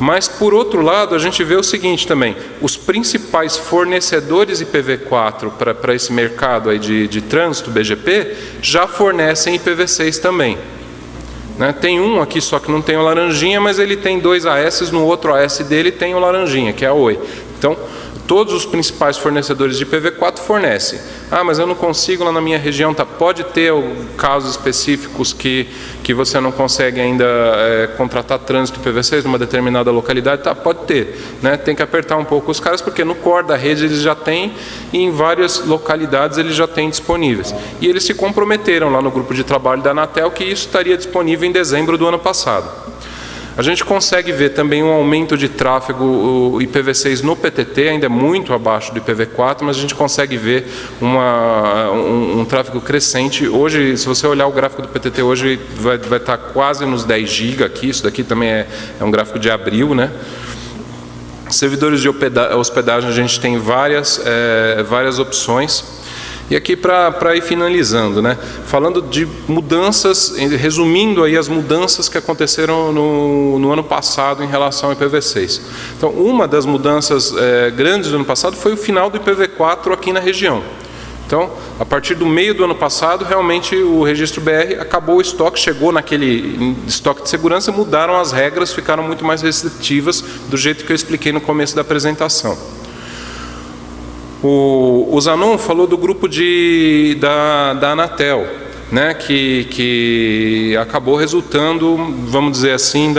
[SPEAKER 3] Mas, por outro lado, a gente vê o seguinte também: os principais fornecedores IPv4 para esse mercado aí de trânsito BGP já fornecem IPv6 também. Tem um aqui só que não tem o laranjinha, mas ele tem dois AS, no outro AS dele tem o laranjinha, que é a Oi. Então, todos os principais fornecedores de IPv4 fornecem. Ah, mas eu não consigo lá na minha região. Pode ter casos específicos que você não consegue ainda contratar trânsito IPv6 numa determinada localidade. Pode ter, né? Tem que apertar um pouco os caras, porque no core da rede eles já têm, e em várias localidades eles já têm disponíveis. E eles se comprometeram lá no grupo de trabalho da Anatel que isso estaria disponível em dezembro do ano passado. A gente consegue ver também um aumento de tráfego, o IPv6 no PTT, ainda é muito abaixo do IPv4, mas a gente consegue ver um tráfego crescente. Hoje, se você olhar o gráfico do PTT hoje, vai estar quase nos 10 GB aqui. Isso daqui também é um gráfico de abril, né? Servidores de hospedagem, a gente tem várias opções. E aqui para ir finalizando, né? Falando de mudanças, resumindo aí as mudanças que aconteceram no ano passado em relação ao IPv6. Então, uma das mudanças grandes do ano passado foi o final do IPv4 aqui na região. Então, a partir do meio do ano passado, realmente o registro BR acabou o estoque, chegou naquele estoque de segurança, mudaram as regras, ficaram muito mais restritivas, do jeito que eu expliquei no começo da apresentação. O Zanon falou do grupo da Anatel, né, que acabou resultando, vamos dizer assim,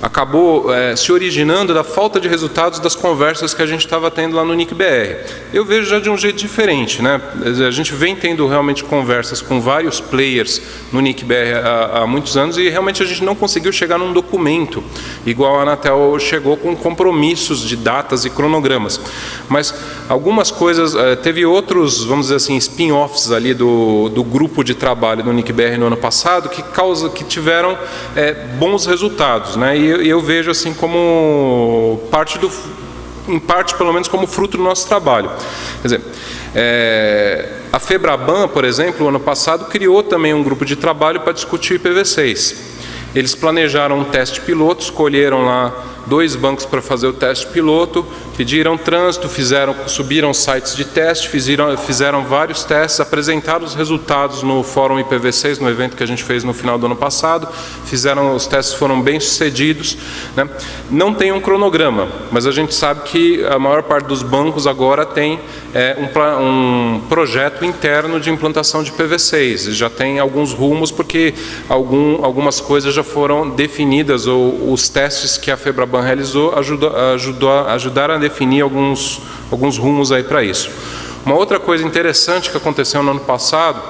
[SPEAKER 3] acabou se originando da falta de resultados das conversas que a gente estava tendo lá no NIC-BR. Eu vejo já de um jeito diferente, né? A gente vem tendo realmente conversas com vários players no NIC-BR há muitos anos, e realmente a gente não conseguiu chegar num documento igual a Anatel chegou, com compromissos de datas e cronogramas. Mas algumas coisas, teve outros, vamos dizer assim, spin-offs ali do grupo de trabalho do NIC-BR no ano passado que tiveram bons resultados, né? E eu vejo assim como em parte pelo menos como fruto do nosso trabalho. Quer dizer, a Febraban, por exemplo, ano passado criou também um grupo de trabalho para discutir IPv6. Eles planejaram um teste piloto, escolheram lá 2 bancos para fazer o teste piloto, pediram trânsito, subiram sites de teste, fizeram vários testes, apresentaram os resultados no Fórum IPv6, no evento que a gente fez no final do ano passado. Os testes foram bem sucedidos, né? Não tem um cronograma, mas a gente sabe que a maior parte dos bancos agora tem um projeto interno de implantação de IPv6. Já tem alguns rumos, porque algumas coisas já foram definidas, ou os testes que a Febraban realizou ajudaram a definir alguns rumos aí para isso. Uma outra coisa interessante que aconteceu no ano passado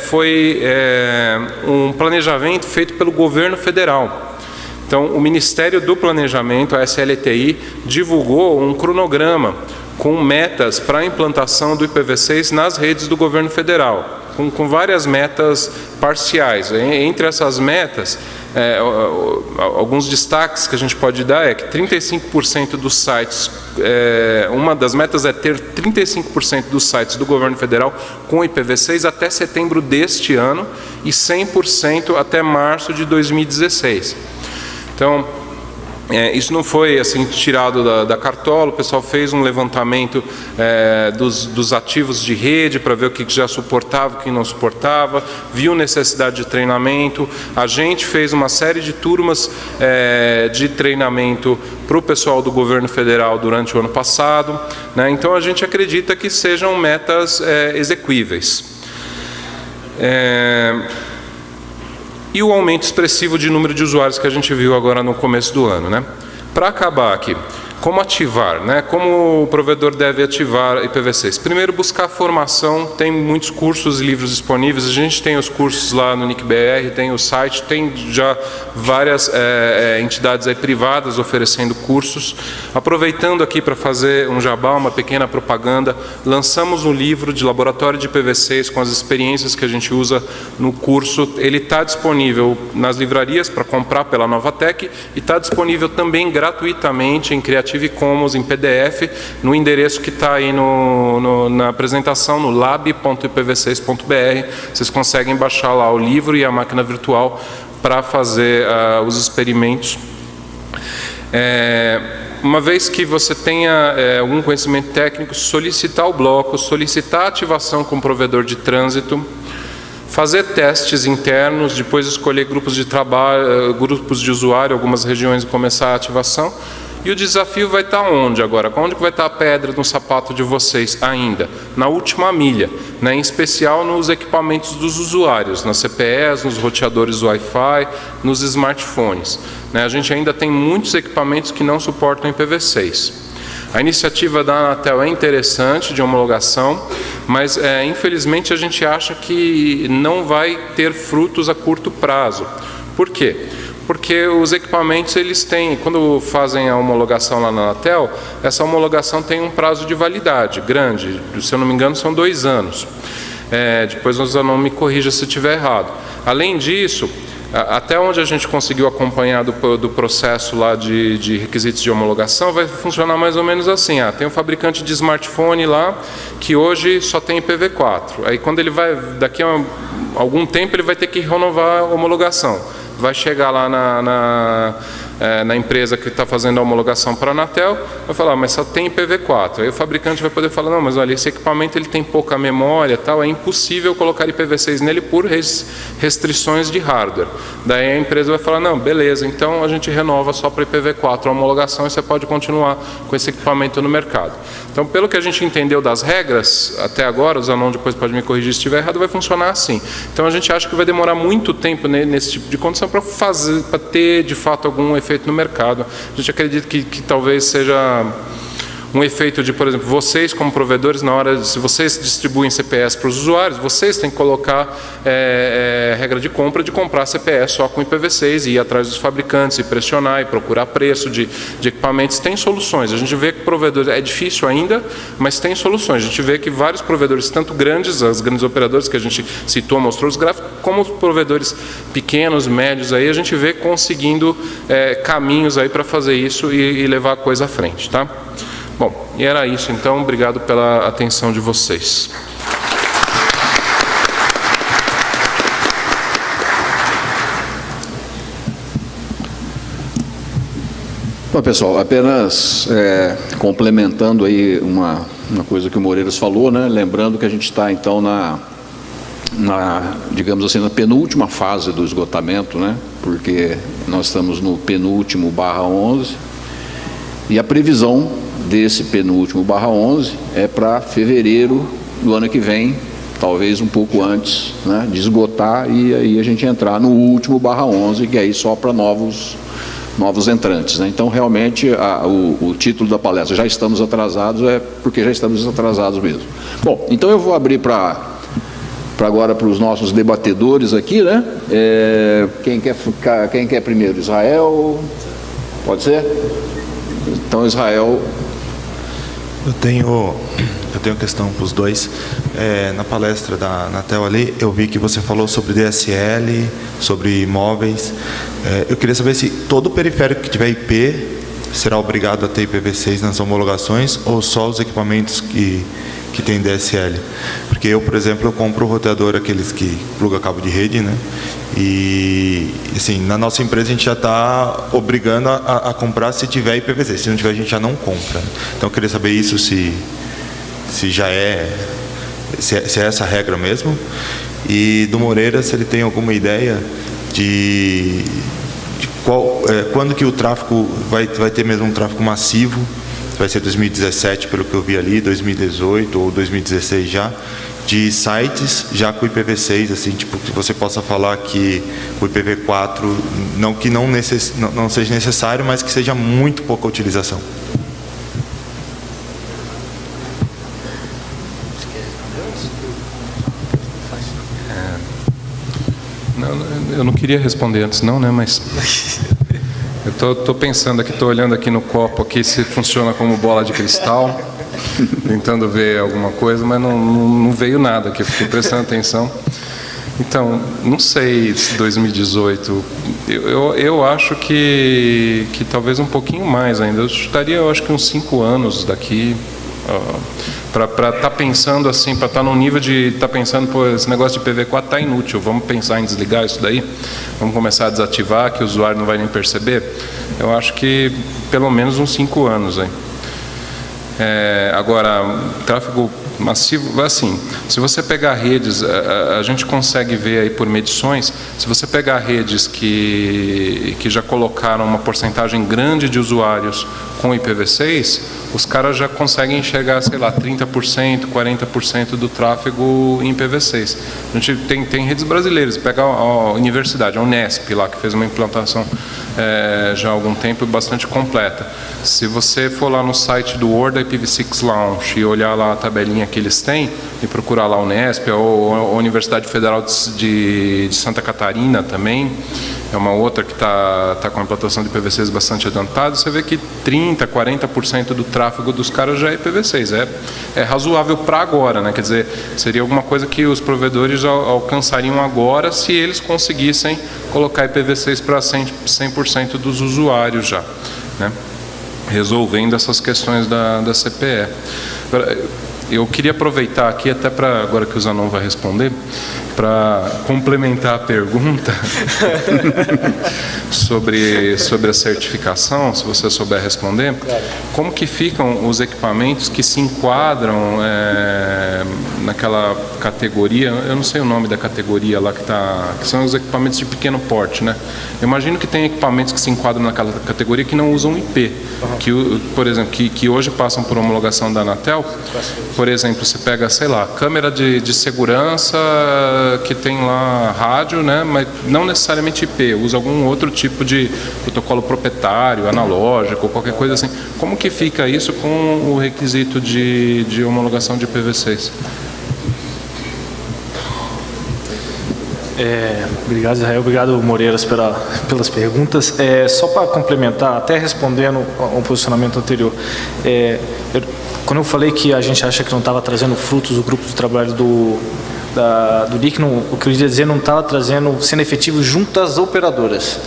[SPEAKER 3] foi um planejamento feito pelo governo federal. Então, o Ministério do Planejamento, a SLTI, divulgou um cronograma com metas para a implantação do IPv6 nas redes do governo federal, com várias metas parciais. Entre essas metas, alguns destaques que a gente pode dar é que 35% dos sites, uma das metas é ter 35% dos sites do governo federal com IPv6 até setembro deste ano e 100% até março de 2016. Então, isso não foi assim tirado da cartola. O pessoal fez um levantamento dos ativos de rede para ver o que já suportava, o que não suportava, viu necessidade de treinamento. A gente fez uma série de turmas de treinamento para o pessoal do governo federal durante o ano passado, né? Então a gente acredita que sejam metas exequíveis. E o aumento expressivo de número de usuários que a gente viu agora no começo do ano, né? Para acabar aqui, como ativar, né? Como o provedor deve ativar IPv6? Primeiro, buscar formação. Tem muitos cursos e livros disponíveis. A gente tem os cursos lá no NICBR, tem o site, tem já várias entidades aí privadas oferecendo cursos. Aproveitando aqui para fazer um jabá, uma pequena propaganda, lançamos um livro de laboratório de IPv6 com as experiências que a gente usa no curso. Ele está disponível nas livrarias para comprar pela Novatec e está disponível também gratuitamente em Creative Commons, em PDF, no endereço que está aí na apresentação, no lab.ipv6.br. Vocês conseguem baixar lá o livro e a máquina virtual para fazer os experimentos. Uma vez que você tenha algum conhecimento técnico, solicitar o bloco, solicitar a ativação com o provedor de trânsito, fazer testes internos, depois escolher grupos de trabalho, grupos de usuário, algumas regiões e começar a ativação. E o desafio vai estar onde agora? Onde que vai estar a pedra no sapato de vocês ainda? Na última milha, né? Em especial nos equipamentos dos usuários, nas CPEs, nos roteadores Wi-Fi, nos smartphones, né? A gente ainda tem muitos equipamentos que não suportam IPv6. A iniciativa da Anatel é interessante, de homologação, mas infelizmente a gente acha que não vai ter frutos a curto prazo. Por quê? Porque os equipamentos, eles têm, quando fazem a homologação lá na Anatel, essa homologação tem um prazo de validade grande, se eu não me engano são 2 anos. Depois você não me corrija se estiver errado. Além disso, até onde a gente conseguiu acompanhar do processo lá de requisitos de homologação, vai funcionar mais ou menos assim. Tem um fabricante de smartphone lá, que hoje só tem IPv4. Aí quando ele vai, daqui a algum tempo, ele vai ter que renovar a homologação. Vai chegar lá na empresa que está fazendo a homologação para a Anatel, vai falar, mas só tem IPv4. Aí o fabricante vai poder falar, não, mas olha, esse equipamento ele tem pouca memória, tal, é impossível colocar IPv6 nele por restrições de hardware. Daí a empresa vai falar, não, beleza, então a gente renova só para IPv4 a homologação e você pode continuar com esse equipamento no mercado. Então, pelo que a gente entendeu das regras, até agora, o Zanon depois pode me corrigir se estiver errado, vai funcionar assim. Então, a gente acha que vai demorar muito tempo nesse tipo de condição para ter, de fato, algum efeito no mercado. A gente acredita que talvez seja um efeito de, por exemplo, vocês como provedores, na hora, se vocês distribuem CPS para os usuários, vocês têm que colocar regra de comprar CPS só com IPv6 e ir atrás dos fabricantes e pressionar e procurar preço de equipamentos. Tem soluções. A gente vê que provedores, é difícil ainda, mas tem soluções. A gente vê que vários provedores, tanto grandes, as grandes operadoras que a gente citou, mostrou os gráficos, como os provedores pequenos, médios, aí a gente vê conseguindo caminhos aí para fazer isso e levar a coisa à frente, tá? Bom, e era isso, então, obrigado pela atenção de vocês.
[SPEAKER 1] Bom, pessoal, apenas complementando aí uma coisa que o Moreiras falou, né? Lembrando que a gente está, então, digamos assim, na penúltima fase do esgotamento, né? Porque nós estamos no penúltimo /11 e a previsão desse penúltimo /11 é para fevereiro do ano que vem, talvez um pouco antes, né, de esgotar e aí a gente entrar no último /11, que é aí só para novos entrantes, né? Então, realmente, o título da palestra, já estamos atrasados, é porque já estamos atrasados mesmo. Bom, então eu vou abrir agora para os nossos debatedores aqui, né? Quem quer primeiro? Israel? Pode ser? Então, Israel
[SPEAKER 4] Eu tenho questão para os dois. Na palestra da Anatel ali, eu vi que você falou sobre DSL, sobre imóveis. Eu queria saber se todo periférico que tiver IP será obrigado a ter IPv6 nas homologações ou só os equipamentos que tem DSL. Porque eu, por exemplo, eu compro o roteador, aqueles que pluga cabo de rede, né? E, assim, na nossa empresa a gente já está obrigando a comprar se tiver IPv6. Se não tiver, a gente já não compra. Então, eu queria saber isso, se já se é essa a regra mesmo. E do Moreira, se ele tem alguma ideia de quando que o tráfego vai ter mesmo um tráfego massivo. Vai ser 2017, pelo que eu vi ali, 2018 ou 2016 já, de sites já com IPv6, assim, tipo, que você possa falar que o IPv4 não seja necessário, mas que seja muito pouca utilização.
[SPEAKER 3] Eu não queria responder antes não, né, mas eu tô pensando aqui, tô olhando aqui no copo aqui se funciona como bola de cristal, tentando ver alguma coisa, mas não veio nada aqui, eu fiquei prestando atenção. Então, não sei se 2018, eu acho que talvez um pouquinho mais ainda, eu chutaria, eu acho que uns 5 anos daqui, para estar pensando assim, para estar num nível de estar pensando, pô, esse negócio de IPv4 está inútil, vamos pensar em desligar isso daí, vamos começar a desativar, que o usuário não vai nem perceber. Eu acho que pelo menos uns 5 anos aí. Agora, tráfego massivo, assim, se você pegar redes, a gente consegue ver aí por medições, se você pegar redes que já colocaram uma porcentagem grande de usuários com IPv6, os caras já conseguem enxergar, sei lá, 30%, 40% do tráfego em IPv6. A gente tem redes brasileiras, pega a universidade, a Unesp lá, que fez uma implantação já há algum tempo bastante completa. Se você for lá no site do World IPv6 Launch e olhar lá a tabelinha que eles têm, e procurar lá a Unesp ou a Universidade Federal de Santa Catarina também, é uma outra que está com a implantação de IPv6 bastante adiantada, você vê que 30%, 40% do tráfego dos caras já é IPv6. É razoável para agora, né? Quer dizer, seria alguma coisa que os provedores alcançariam agora se eles conseguissem colocar IPv6 para 100% dos usuários já, né? Resolvendo essas questões da CPE. Agora, eu queria aproveitar aqui, até para agora que o Zanon vai responder, para complementar a pergunta sobre a certificação, se você souber responder, como que ficam os equipamentos que se enquadram naquela categoria, eu não sei o nome da categoria lá que são os equipamentos de pequeno porte, né? Eu imagino que tem equipamentos que se enquadram naquela categoria que não usam IP, que, por exemplo, que hoje passam por homologação da Anatel. Por exemplo, você pega, sei lá, câmera de segurança que tem lá rádio, né, mas não necessariamente IP, usa algum outro tipo de protocolo proprietário, analógico, qualquer coisa assim. Como que fica isso com o requisito de homologação de IPv6?
[SPEAKER 2] Obrigado, Israel. Obrigado, Moreiras, pelas perguntas. Só para complementar, até respondendo ao posicionamento anterior, quando eu falei que a gente acha que não estava trazendo frutos do grupo de trabalho do DIC, o que eu queria dizer, não estava sendo efetivo junto às operadoras.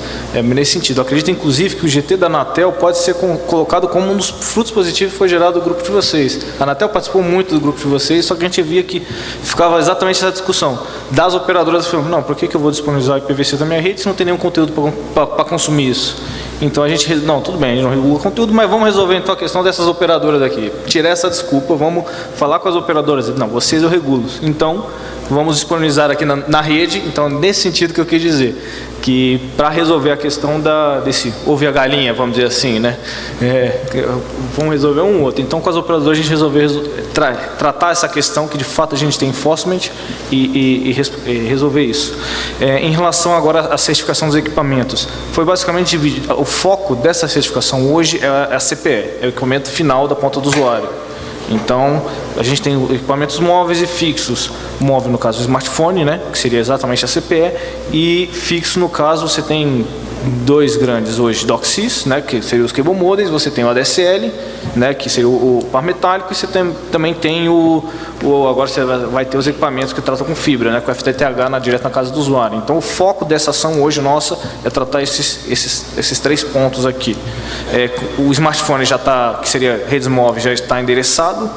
[SPEAKER 2] Nesse sentido, eu acredito inclusive que o GT da Anatel pode ser colocado como um dos frutos positivos que foi gerado do grupo de vocês. A Anatel participou muito do grupo de vocês, só que a gente via que ficava exatamente essa discussão das operadoras, falando, não, por que eu vou disponibilizar o IPv6 da minha rede se não tem nenhum conteúdo para consumir isso? Então a gente, não, tudo bem, a gente não regula conteúdo, mas vamos resolver então a questão dessas operadoras aqui. Tirar essa desculpa, vamos falar com as operadoras. Não, vocês eu regulo. Então, vamos disponibilizar aqui na rede. Então, nesse sentido que eu quis dizer, que para resolver a questão desse ovo e a galinha, vamos dizer assim, né? Vamos resolver um ou outro. Então, com as operadoras a gente resolveu tratar essa questão que de fato a gente tem enforcement e resolver isso. Em relação agora à certificação dos equipamentos, foi basicamente dividido. O foco dessa certificação hoje é a CPE, é o equipamento final da ponta do usuário. Então, a gente tem equipamentos móveis e fixos. Móvel, no caso, o smartphone, né, que seria exatamente a CPE, e fixo, no caso, você tem dois grandes hoje DOCSIS, né, que seriam os cable modems, você tem o ADSL, né, que seria o par metálico, e você também tem agora você vai ter os equipamentos que tratam com fibra, né, com FTTH direto na casa do usuário. Então o foco dessa ação hoje nossa é tratar esses 3 pontos aqui. O smartphone já está, que seria redes móveis, já está endereçado,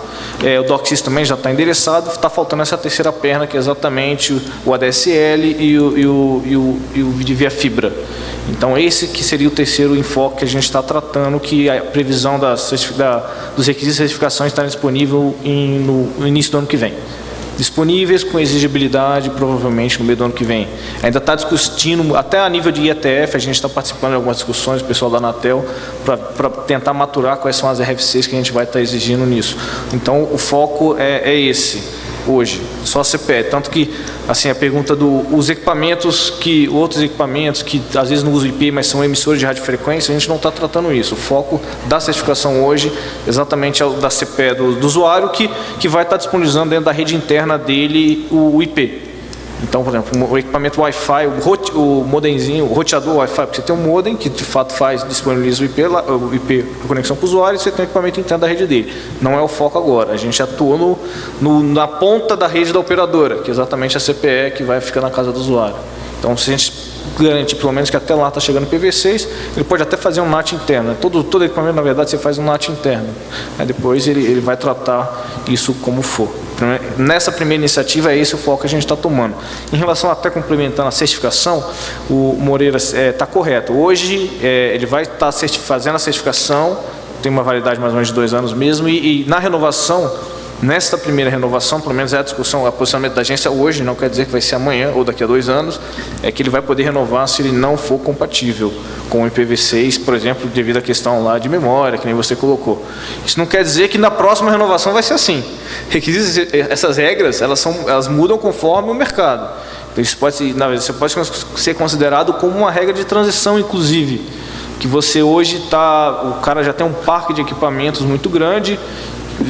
[SPEAKER 2] o DOCSIS também já está endereçado, está faltando essa terceira perna, que é exatamente o ADSL e o via fibra. Então esse que seria o terceiro enfoque que a gente está tratando, que a previsão dos requisitos de certificação está disponível no início do ano que vem. Disponíveis com exigibilidade provavelmente no meio do ano que vem. Ainda está discutindo, até a nível de IETF, a gente está participando de algumas discussões, o pessoal da Anatel, para tentar maturar quais são as RFCs que a gente vai estar exigindo nisso. Então o foco é esse. Hoje, só a CPE, tanto que assim, a pergunta outros equipamentos que às vezes não usam IP, mas são emissores de radiofrequência, a gente não está tratando isso. O foco da certificação hoje exatamente é o da CPE do usuário, que vai estar disponibilizando dentro da rede interna dele o IP. Então, por exemplo, o equipamento Wi-Fi, o modemzinho, o roteador Wi-Fi, porque você tem um modem que de fato disponibiliza o IP para conexão para o usuário, e você tem o equipamento interno da rede dele. Não é o foco agora. A gente atua na ponta da rede da operadora, que é exatamente a CPE que vai ficar na casa do usuário. Então, se a gente garante pelo menos que até lá está chegando o IPv6, ele pode até fazer um NAT interno. Todo equipamento, na verdade, você faz um NAT interno. Aí depois ele vai tratar isso como for. Nessa primeira iniciativa é esse o foco que a gente está tomando. Em relação até complementando a certificação, o Moreira está correto. Hoje ele vai estar fazendo a certificação, tem uma validade mais ou menos de 2 anos mesmo, e na renovação, nesta primeira renovação, pelo menos é a discussão, o posicionamento da agência hoje, não quer dizer que vai ser amanhã ou daqui a 2 anos, é que ele vai poder renovar se ele não for compatível com o IPv6, por exemplo, devido à questão lá de memória, que nem você colocou. Isso não quer dizer que na próxima renovação vai ser assim. Essas regras, elas mudam conforme o mercado. Então, isso pode ser considerado como uma regra de transição, inclusive, que você hoje o cara já tem um parque de equipamentos muito grande,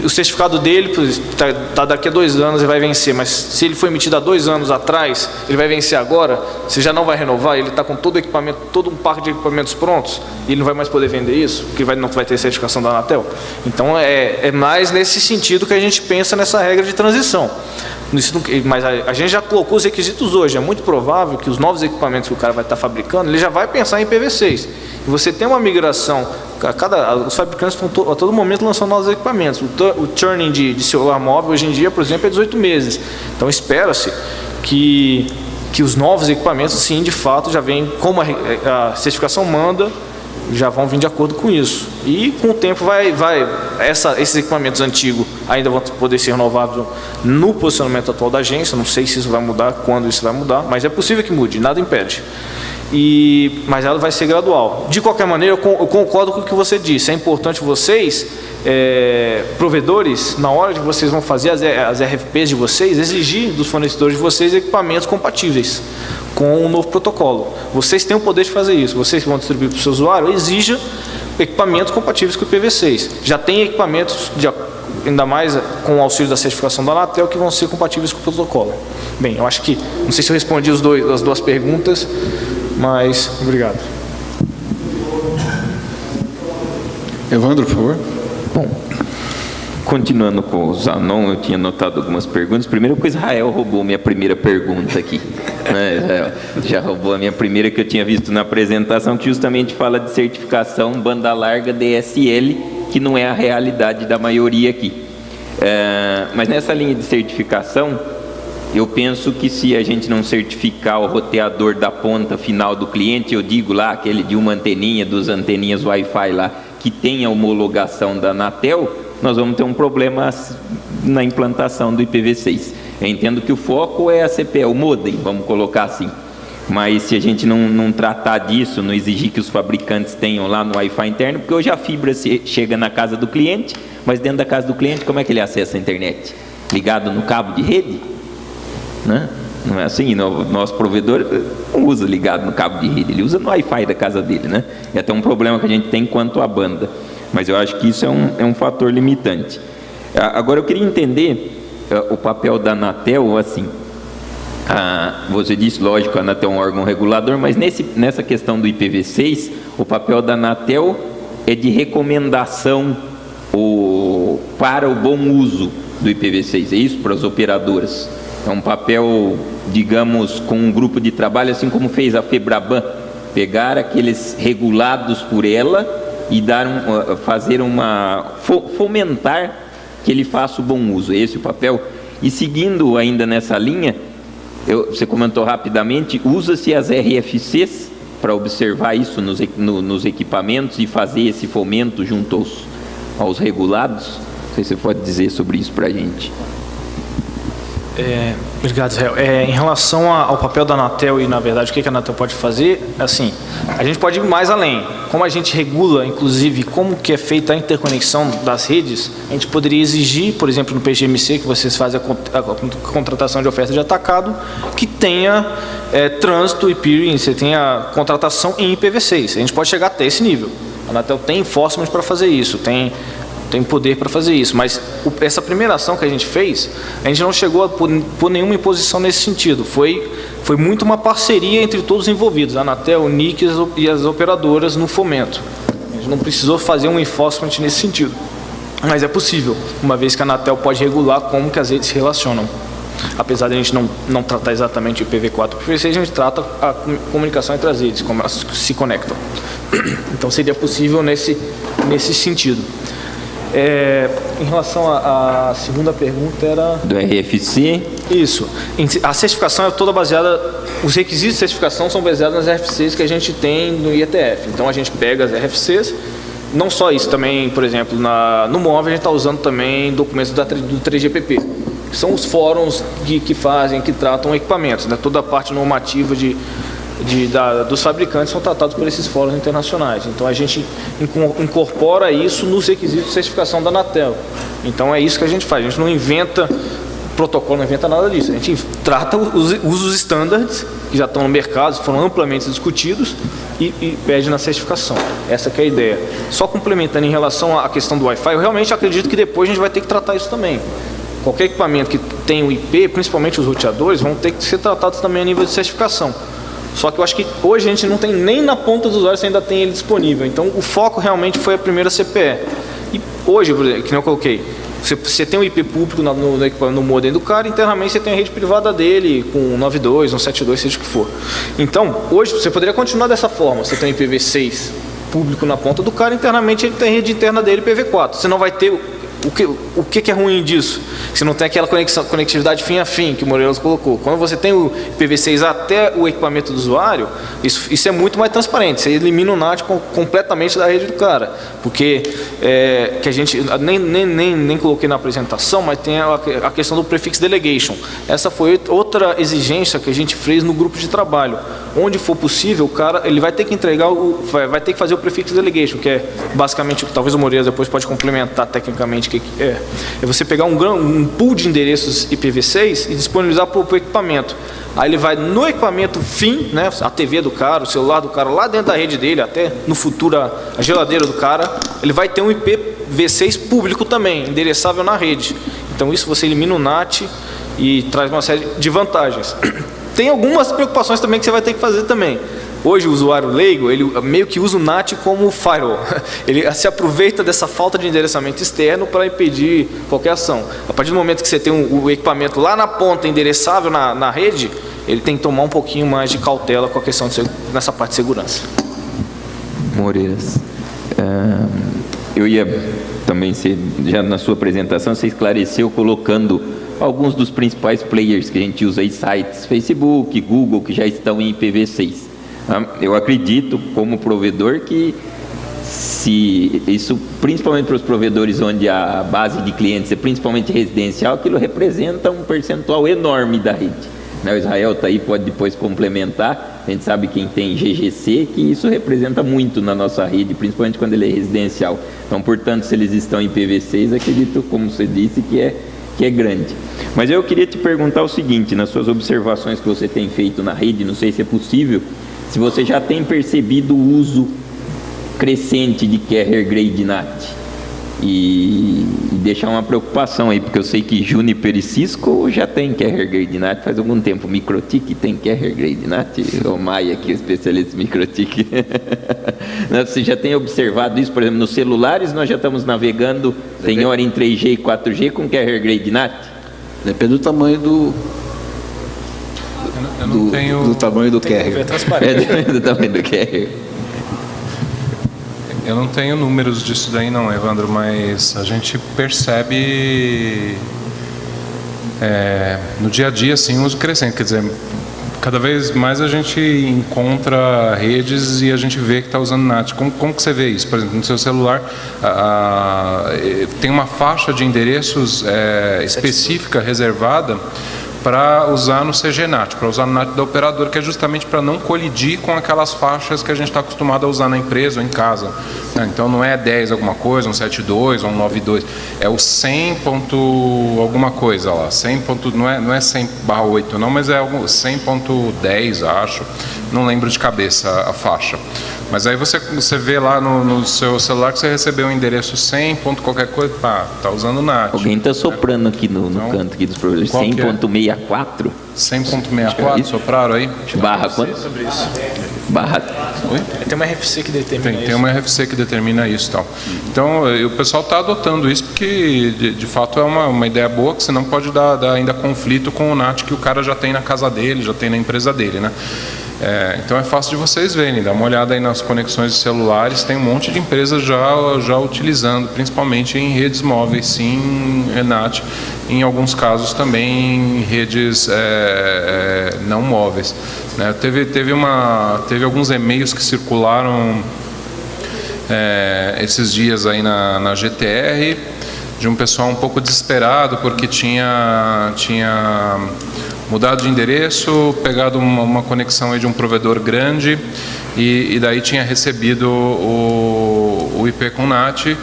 [SPEAKER 2] o certificado dele está daqui a 2 anos e vai vencer, mas se ele foi emitido há 2 anos atrás, ele vai vencer agora, você já não vai renovar, ele está com todo o equipamento, todo um parque de equipamentos prontos, e ele não vai mais poder vender isso, porque não vai ter certificação da Anatel. Então é mais nesse sentido que a gente pensa nessa regra de transição. Mas a gente já colocou os requisitos hoje, é muito provável que os novos equipamentos que o cara vai estar fabricando, ele já vai pensar em IPv6. E você tem uma migração, os fabricantes estão a todo momento lançando novos equipamentos. O churning de celular móvel hoje em dia, por exemplo, é 18 meses. Então espera-se que os novos equipamentos, sim, de fato, já vêm, como a certificação manda, já vão vir de acordo com isso. E com o tempo esses equipamentos antigos ainda vão poder ser renováveis no posicionamento atual da agência. Não sei se isso vai mudar, quando isso vai mudar, mas é possível que mude, nada impede. Mas ela vai ser gradual. De qualquer maneira, eu concordo com o que você disse. É importante vocês, provedores, na hora que vocês vão fazer as RFPs de vocês, exigir dos fornecedores de vocês equipamentos compatíveis com o novo protocolo. Vocês têm o poder de fazer isso. Vocês que vão distribuir para o seu usuário, exija equipamentos compatíveis com o IPv6. Já tem equipamentos, ainda mais com o auxílio da certificação da Anatel, que vão ser compatíveis com o protocolo. Bem, eu acho que, não sei se eu respondi as 2 perguntas, mas obrigado.
[SPEAKER 1] Evandro, por favor.
[SPEAKER 5] Bom, continuando com o Zanon, eu tinha anotado algumas perguntas. Primeiro, porque Israel roubou minha primeira pergunta aqui. Né? Já roubou a minha primeira, que eu tinha visto na apresentação, que justamente fala de certificação banda larga DSL, que não é a realidade da maioria aqui. Mas nessa linha de certificação, eu penso que se a gente não certificar o roteador da ponta final do cliente, eu digo lá, aquele de uma anteninha, 2 anteninhas Wi-Fi lá, que tem a homologação da Anatel, nós vamos ter um problema na implantação do IPv6. Eu entendo que o foco é a CPE, o modem, vamos colocar assim. Mas se a gente não tratar disso, não exigir que os fabricantes tenham lá no Wi-Fi interno, porque hoje a fibra chega na casa do cliente, mas dentro da casa do cliente, como é que ele acessa a internet? Ligado no cabo de rede? Né? Não é assim? Nosso provedor não usa ligado no cabo de rede, ele usa no Wi-Fi da casa dele, né? É até um problema que a gente tem quanto à banda, mas eu acho que isso é um fator limitante. Agora eu queria entender o papel da Anatel, assim, Você disse, lógico, a Anatel é um órgão regulador, mas nessa questão do IPv6, o papel da Anatel é de recomendação para o bom uso do IPv6, é isso para as operadoras? É um papel, digamos, com um grupo de trabalho, assim como fez a FEBRABAN, pegar aqueles regulados por ela e fomentar que ele faça o bom uso, esse é o papel. E seguindo ainda nessa linha, você comentou rapidamente, usa-se as RFCs para observar isso nos equipamentos e fazer esse fomento junto aos regulados? Não sei se você pode dizer sobre isso para a gente.
[SPEAKER 2] Obrigado, Israel. Em relação ao papel da Anatel e, na verdade, o que a Anatel pode fazer, assim, a gente pode ir mais além. Como a gente regula, inclusive, como que é feita a interconexão das redes, a gente poderia exigir, por exemplo, no PGMC, que vocês fazem a contratação de oferta de atacado, que tenha trânsito e peering, você tenha contratação em IPv6. A gente pode chegar até esse nível. A Anatel tem enforcement para fazer isso, tem poder para fazer isso, mas essa primeira ação que a gente fez, a gente não chegou a pôr nenhuma imposição nesse sentido, foi muito uma parceria entre todos os envolvidos, a Anatel, o NIC e as operadoras no fomento. A gente não precisou fazer um enforcement nesse sentido, mas é possível, uma vez que a Anatel pode regular como que as redes se relacionam. Apesar de a gente não tratar exatamente o IPv4 e IPv6, a gente trata a comunicação entre as redes, como elas se conectam. Então seria possível nesse sentido. Em relação à segunda pergunta era...
[SPEAKER 5] Do RFC?
[SPEAKER 2] Isso. A certificação é toda baseada... Os requisitos de certificação são baseados nas RFCs que a gente tem no IETF. Então a gente pega as RFCs, não só isso, também, por exemplo, no móvel a gente está usando também documentos do 3GPP, que são os fóruns que tratam equipamentos, né? Toda a parte normativa dos fabricantes são tratados por esses fóruns internacionais. Então a gente incorpora isso nos requisitos de certificação da Anatel. Então é isso que a gente faz. A gente não inventa protocolo, não inventa nada disso. A gente trata os standards que já estão no mercado, foram amplamente discutidos e pede na certificação. Essa que é a ideia. Só complementando em relação à questão do Wi-Fi, eu realmente acredito que depois a gente vai ter que tratar isso também. Qualquer equipamento que tem o IP, principalmente os roteadores, vão ter que ser tratados também a nível de certificação. Só que eu acho que hoje a gente não tem nem na ponta dos usuários, você ainda tem ele disponível. Então o foco realmente foi a primeira CPE. E hoje, por exemplo, que nem eu coloquei, você tem um IP público no modem do cara, internamente você tem a rede privada dele, com 192, 172, seja o que for. Então, hoje você poderia continuar dessa forma, você tem um IPv6 público na ponta do cara, internamente ele tem a rede interna dele, IPv4. Você não vai ter... O que é ruim disso? Você não tem aquela conectividade fim a fim que o Morelos colocou. Quando você tem o IPv6 até o equipamento do usuário, isso é muito mais transparente. Você elimina o NAT completamente da rede do cara. Porque que a gente nem coloquei na apresentação, mas tem a questão do prefix delegation. Essa foi outra exigência que a gente fez no grupo de trabalho. Onde for possível, o cara ele vai ter que vai ter que fazer o prefix delegation, que é basicamente o que talvez o Moreira depois pode complementar tecnicamente, que é você pegar um pool de endereços IPv6 e disponibilizar para o equipamento. Aí ele vai no equipamento fim, né, a TV do cara, o celular do cara, lá dentro da rede dele, até no futuro a geladeira do cara, ele vai ter um IPv6 público também, endereçável na rede. Então isso você elimina o NAT e traz uma série de vantagens. Tem algumas preocupações também que você vai ter que fazer também. Hoje o usuário leigo, ele meio que usa o NAT como firewall. Ele se aproveita dessa falta de endereçamento externo para impedir qualquer ação. A partir do momento que você tem o equipamento lá na ponta, endereçável na rede, ele tem que tomar um pouquinho mais de cautela com a questão nessa parte de segurança.
[SPEAKER 5] Moreiras, eu ia também, já na sua apresentação, você esclareceu colocando alguns dos principais players que a gente usa aí, sites, Facebook, Google, que já estão em IPv6. Eu acredito, como provedor, que se isso, principalmente para os provedores onde a base de clientes é principalmente residencial, aquilo representa um percentual enorme da rede. O Israel está aí, pode depois complementar. A gente sabe quem tem GGC, que isso representa muito na nossa rede, principalmente quando ele é residencial. Então, portanto, se eles estão em IPv6, acredito, como você disse, que é grande. Mas eu queria te perguntar o seguinte, nas suas observações que você tem feito na rede, não sei se é possível, se você já tem percebido o uso crescente de carrier grade NAT. E deixar uma preocupação aí, porque eu sei que Juniper e Cisco já tem carrier grade NAT faz algum tempo. MikroTik tem carrier grade NAT? O Maia aqui, especialista em MikroTik. Você já tem observado isso? Por exemplo, nos celulares nós já estamos navegando, tem hora em 3G e 4G com carrier grade NAT?
[SPEAKER 1] Depende do tamanho do tamanho do carrier.
[SPEAKER 5] Depende do tamanho do carrier.
[SPEAKER 3] Eu não tenho números disso daí não, Evandro, mas a gente percebe no dia a dia assim, um uso crescente. Quer dizer, cada vez mais a gente encontra redes e a gente vê que está usando NAT. Como que você vê isso? Por exemplo, no seu celular tem uma faixa de endereços específica, reservada, para usar no CGNAT, para usar no NAT da operadora, que é justamente para não colidir com aquelas faixas que a gente está acostumado a usar na empresa ou em casa. Então não é 10 alguma coisa, um 7.2 ou um 9.2, é o 100 ponto alguma coisa lá, 100 ponto, não é 100/8 não, mas é 100.10, acho, não lembro de cabeça a faixa. Mas aí você vê lá no seu celular que você recebeu um endereço 100 ponto qualquer coisa, tá usando NAT.
[SPEAKER 5] Alguém está soprando aqui no canto aqui dos provedores, 100.64?
[SPEAKER 3] 100.64, sopraram aí?
[SPEAKER 5] Barra quanto?
[SPEAKER 2] Sobre isso.
[SPEAKER 5] Barra...
[SPEAKER 3] Oi?
[SPEAKER 2] Tem uma RFC que determina isso.
[SPEAKER 3] Tem uma RFC que determina isso. Então, o pessoal está adotando isso porque, de fato, é uma ideia boa, que senão pode dar ainda conflito com o NAT que o cara já tem na casa dele, já tem na empresa dele, né? Então é fácil de vocês verem, dá uma olhada aí nas conexões de celulares, tem um monte de empresas já utilizando, principalmente em redes móveis, sim, NAT, em alguns casos também em redes não móveis. Né? Teve alguns e-mails que circularam esses dias aí na GTR, de um pessoal um pouco desesperado porque tinha mudado de endereço, pegado uma conexão aí de um provedor grande e daí tinha recebido o IP com NAT,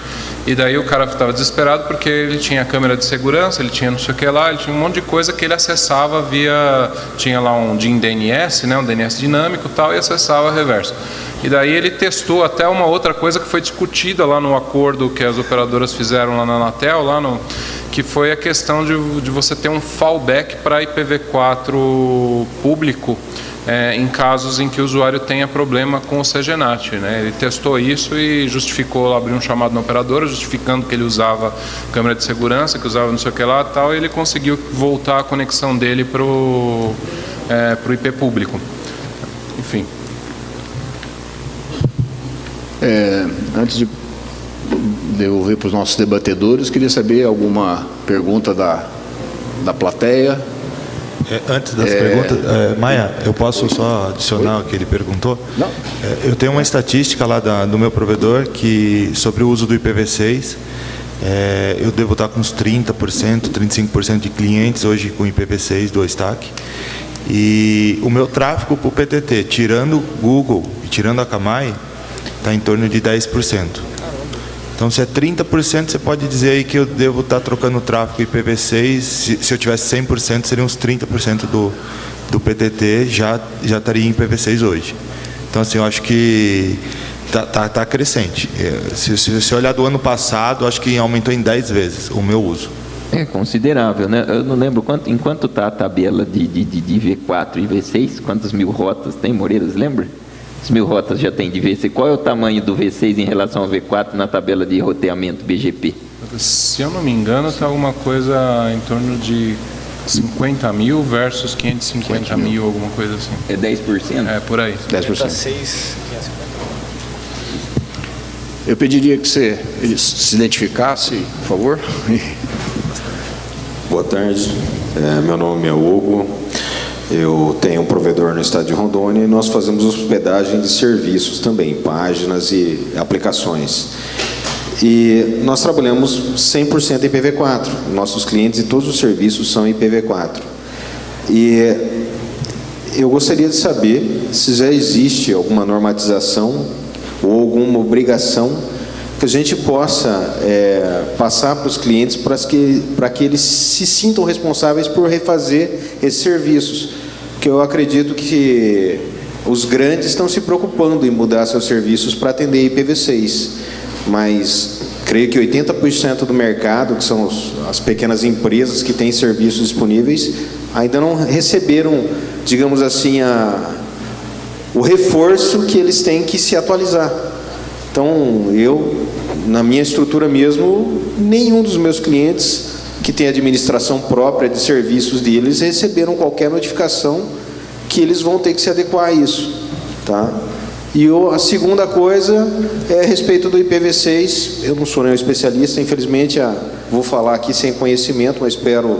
[SPEAKER 3] e daí o cara estava desesperado porque ele tinha câmera de segurança, ele tinha não sei o que lá, ele tinha um monte de coisa que ele acessava tinha lá um DIN DNS, né, um DNS dinâmico e tal, e acessava reverso. E daí ele testou até uma outra coisa que foi discutida lá no acordo que as operadoras fizeram lá na Anatel, que foi a questão de você ter um fallback para IPv4 público em casos em que o usuário tenha problema com o CGNAT. Né? Ele testou isso e justificou, abriu um chamado na operadora, justificando que ele usava câmera de segurança, que usava não sei o que lá e tal, e ele conseguiu voltar a conexão dele para o IP público. Enfim.
[SPEAKER 1] Antes de devolver para os nossos debatedores, queria saber alguma pergunta da plateia.
[SPEAKER 4] Antes das perguntas, Maia, eu posso só adicionar o que ele perguntou?
[SPEAKER 1] Não.
[SPEAKER 4] Eu tenho uma estatística lá do meu provedor sobre o uso do IPv6. Eu devo estar com uns 30%, 35% de clientes hoje com IPv6 do Stack. E o meu tráfego para o PTT, tirando o Google e tirando a Akamai, está em torno de 10%. Então, se é 30%, você pode dizer aí que eu devo estar trocando o tráfego IPv6. Se eu tivesse 100%, seriam uns 30% do PTT já estaria em IPv6 hoje. Então, assim, eu acho que está crescente. Se você olhar do ano passado, acho que aumentou em 10 vezes o meu uso.
[SPEAKER 5] É considerável, né? Eu não lembro em quanto está a tabela de V4 e V6, quantas mil rotas tem, Moreiras, lembra? As 1000 rotas já tem de V6. Qual é o tamanho do V6 em relação ao V4 na tabela de roteamento BGP?
[SPEAKER 3] Se eu não me engano, está alguma coisa em torno de 50 mil versus 550 mil, alguma coisa assim.
[SPEAKER 5] É 10%?
[SPEAKER 3] É, por aí.
[SPEAKER 1] 10%. Eu pediria que você se identificasse, por favor.
[SPEAKER 6] Boa tarde, meu nome é Hugo, eu tenho um provedor no estado de Rondônia e nós fazemos hospedagem de serviços também, páginas e aplicações. E nós trabalhamos 100% em IPv4, nossos clientes e todos os serviços são IPv4. E eu gostaria de saber se já existe alguma normatização ou alguma obrigação que a gente possa passar para os clientes para que eles se sintam responsáveis por refazer esses serviços, que eu acredito que os grandes estão se preocupando em mudar seus serviços para atender IPv6, mas creio que 80% do mercado, que são as pequenas empresas que têm serviços disponíveis, ainda não receberam, digamos assim, o reforço que eles têm que se atualizar. Então, na minha estrutura mesmo, nenhum dos meus clientes que tem administração própria de serviços deles receberam qualquer notificação que eles vão ter que se adequar a isso, tá? E a segunda coisa é a respeito do IPv6. Eu não sou nenhum especialista, infelizmente, vou falar aqui sem conhecimento, mas espero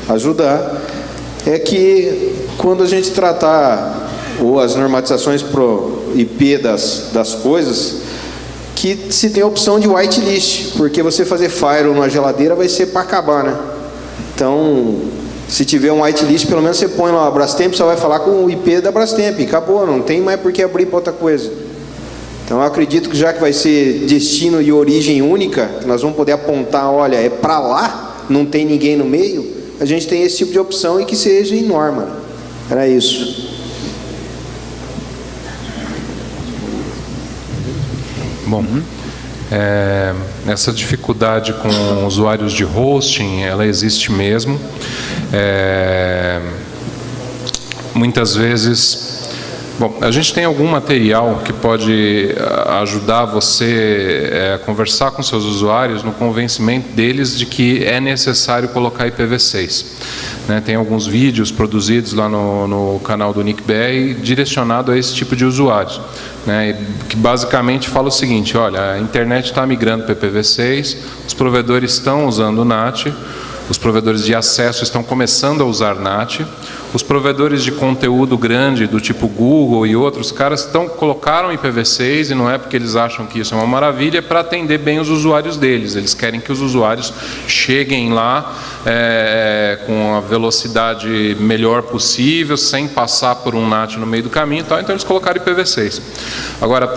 [SPEAKER 6] ajudar. É que quando a gente tratar as normatizações pro IP das coisas, que se tem a opção de whitelist, porque você fazer firewall numa geladeira vai ser para acabar, né? Então, se tiver um whitelist, pelo menos você põe lá a Brastemp, só vai falar com o IP da Brastemp, acabou, não tem mais por que abrir para outra coisa. Então, eu acredito que já que vai ser destino e origem única, que nós vamos poder apontar, olha, é para lá, não tem ninguém no meio, a gente tem esse tipo de opção e que seja em norma. Era isso.
[SPEAKER 3] Bom, essa dificuldade com usuários de hosting, ela existe mesmo. Muitas vezes, bom, a gente tem algum material que pode ajudar você a conversar com seus usuários no convencimento deles de que é necessário colocar IPv6. Tem alguns vídeos produzidos lá no canal do NICBR direcionado a esse tipo de usuários, que basicamente fala o seguinte: olha, a internet está migrando para IPv6, os provedores estão usando o NAT, os provedores de acesso estão começando a usar NAT, os provedores de conteúdo grande, do tipo Google e outros caras, colocaram IPv6, e não é porque eles acham que isso é uma maravilha, é para atender bem os usuários deles. Eles querem que os usuários cheguem lá com a velocidade melhor possível, sem passar por um NAT no meio do caminho e tal, então eles colocaram IPv6. Agora,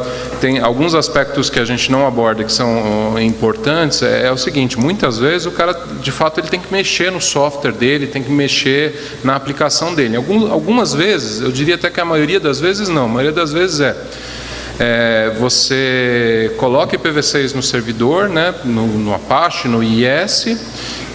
[SPEAKER 3] tem alguns aspectos que a gente não aborda que são importantes, é o seguinte: muitas vezes o cara, de fato, ele tem que mexer no software dele, tem que mexer na aplicação dele. Algumas vezes, eu diria até que a maioria das vezes não, a maioria das vezes você coloca IPv6 no servidor, no Apache, no IIS,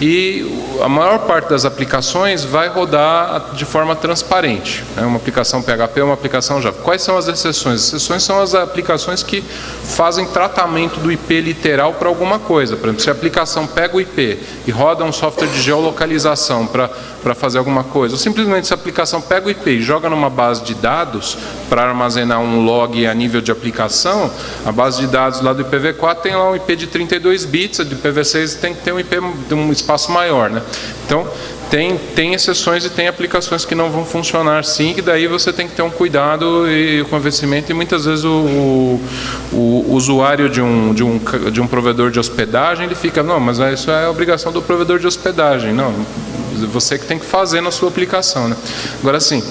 [SPEAKER 3] e a maior parte das aplicações vai rodar de forma transparente. Uma aplicação PHP, uma aplicação Java. Quais são as exceções? As exceções são as aplicações que fazem tratamento do IP literal para alguma coisa. Por exemplo, se a aplicação pega o IP e roda um software de geolocalização para fazer alguma coisa, ou simplesmente se a aplicação pega o IP e joga numa base de dados para armazenar um log a nível de aplicação, a base de dados lá do IPv4 tem lá um IP de 32 bits, a do IPv6 tem que ter um IP de um espaço maior, Então, tem exceções e tem aplicações que não vão funcionar sim, que daí você tem que ter um cuidado e o convencimento, e muitas vezes o usuário de um provedor de hospedagem, ele fica, não, mas isso é obrigação do provedor de hospedagem. Não, você que tem que fazer na sua aplicação, Agora, sim,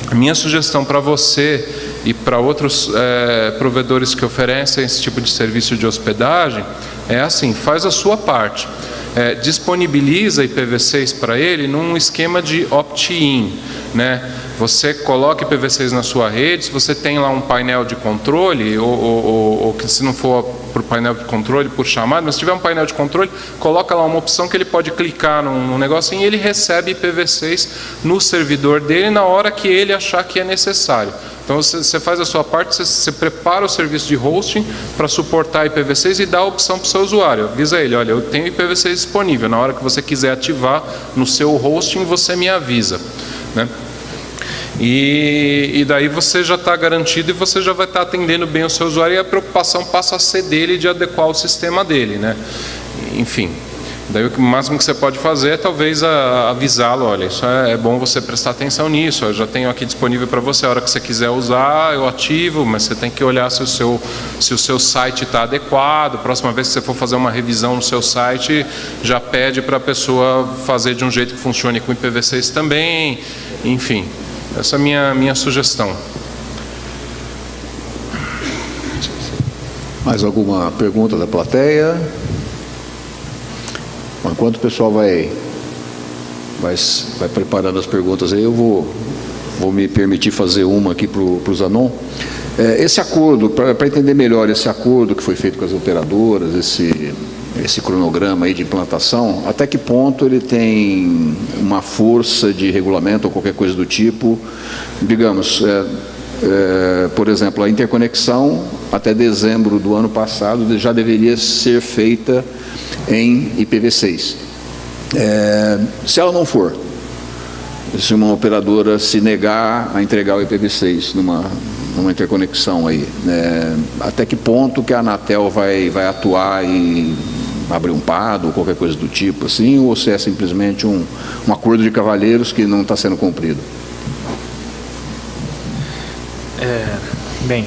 [SPEAKER 3] a minha sugestão para você e para outros provedores que oferecem esse tipo de serviço de hospedagem é assim: faz a sua parte. Disponibiliza IPv6 para ele num esquema de opt-in, Você coloca IPv6 na sua rede, se você tem lá um painel de controle, ou que se não for por painel de controle, por chamada, mas se tiver um painel de controle, coloca lá uma opção que ele pode clicar num negocinho e ele recebe IPv6 no servidor dele na hora que ele achar que é necessário. Então, você faz a sua parte, você prepara o serviço de hosting para suportar IPv6 e dá a opção para o seu usuário. Avisa ele, olha, eu tenho IPv6 disponível, na hora que você quiser ativar no seu hosting, você me avisa, E daí você já está garantido e você já vai estar atendendo bem o seu usuário, e a preocupação passa a ser dele de adequar o sistema dele, Enfim. Daí o máximo que você pode fazer é talvez avisá-lo, olha, isso é bom você prestar atenção nisso, eu já tenho aqui disponível para você, a hora que você quiser usar, eu ativo, mas você tem que olhar se o seu site está adequado. Próxima vez que você for fazer uma revisão no seu site, já pede para a pessoa fazer de um jeito que funcione com IPv6 também, enfim, essa é a minha sugestão.
[SPEAKER 1] Mais alguma pergunta da plateia? Enquanto o pessoal vai preparando as perguntas aí, eu vou me permitir fazer uma aqui para o Zanon. Esse acordo, para entender melhor esse acordo que foi feito com as operadoras, esse cronograma aí de implantação, até que ponto ele tem uma força de regulamento ou qualquer coisa do tipo, digamos, por exemplo, a interconexão até dezembro do ano passado já deveria ser feita em IPv6. Se ela não for, se uma operadora se negar a entregar o IPv6 numa interconexão aí, até que ponto que a Anatel vai atuar e abrir um PAD ou qualquer coisa do tipo assim, ou se é simplesmente um acordo de cavalheiros que não está sendo cumprido?
[SPEAKER 2] Bem,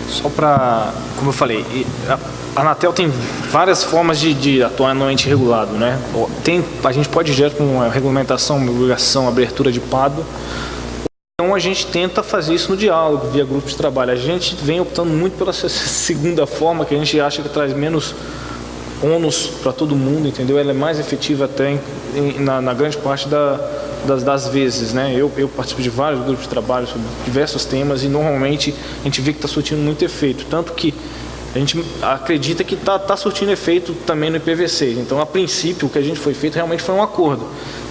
[SPEAKER 2] só para, como eu falei, a Anatel tem várias formas de atuar no ente regulado, né? A gente pode ir direto com uma regulamentação, uma obrigação, abertura de PAD. Então a gente tenta fazer isso no diálogo, via grupo de trabalho. A gente vem optando muito pela segunda forma, que a gente acha que traz menos ônus para todo mundo, entendeu? Ela é mais efetiva até na grande parte das vezes, né? Eu participo de vários grupos de trabalho sobre diversos temas e normalmente a gente vê que está surtindo muito efeito, tanto que a gente acredita que está surtindo efeito também no IPv6. Então, a princípio, o que a gente foi feito realmente foi um acordo.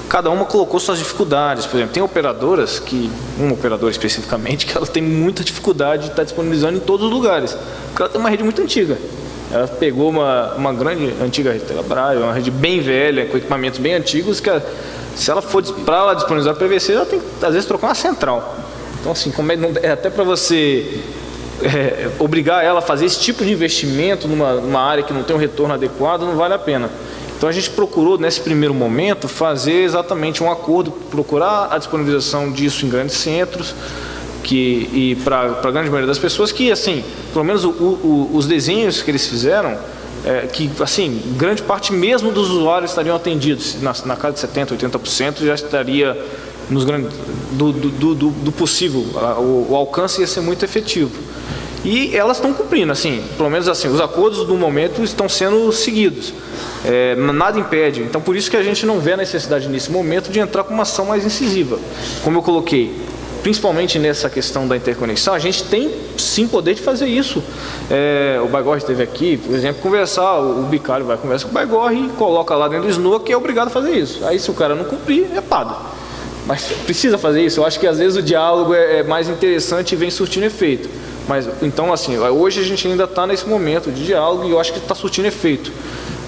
[SPEAKER 2] Cada uma colocou suas dificuldades. Por exemplo, tem operadoras, uma operadora especificamente, que ela tem muita dificuldade de estar disponibilizando em todos os lugares, porque ela tem uma rede muito antiga. Ela pegou uma grande, antiga rede Telebrás, uma rede bem velha, com equipamentos bem antigos, que se ela for para ela disponibilizar o IPv6, ela tem que, às vezes, trocar uma central. Então, assim, até para você obrigar ela a fazer esse tipo de investimento numa área que não tem um retorno adequado, não vale a pena. Então a gente procurou, nesse primeiro momento, fazer exatamente um acordo, procurar a disponibilização disso em grandes centros, e para a grande maioria das pessoas, que, assim, pelo menos os desenhos que eles fizeram, que, assim, grande parte mesmo dos usuários estariam atendidos, na casa de 70%, 80% já estaria nos grandes, do possível, o alcance ia ser muito efetivo. E elas estão cumprindo, assim, pelo menos assim, os acordos do momento estão sendo seguidos. Nada impede. Então, por isso que a gente não vê a necessidade nesse momento de entrar com uma ação mais incisiva. Como eu coloquei, principalmente nessa questão da interconexão, a gente tem sim poder de fazer isso. O Baigorre esteve aqui, por exemplo, conversar, o Bicalho vai conversar com o Baigorre e coloca lá dentro do SNOA que é obrigado a fazer isso. Aí, se o cara não cumprir, é PAD. Mas precisa fazer isso. Eu acho que às vezes o diálogo é mais interessante e vem surtindo efeito. Mas, então, assim, hoje a gente ainda está nesse momento de diálogo e eu acho que está surtindo efeito.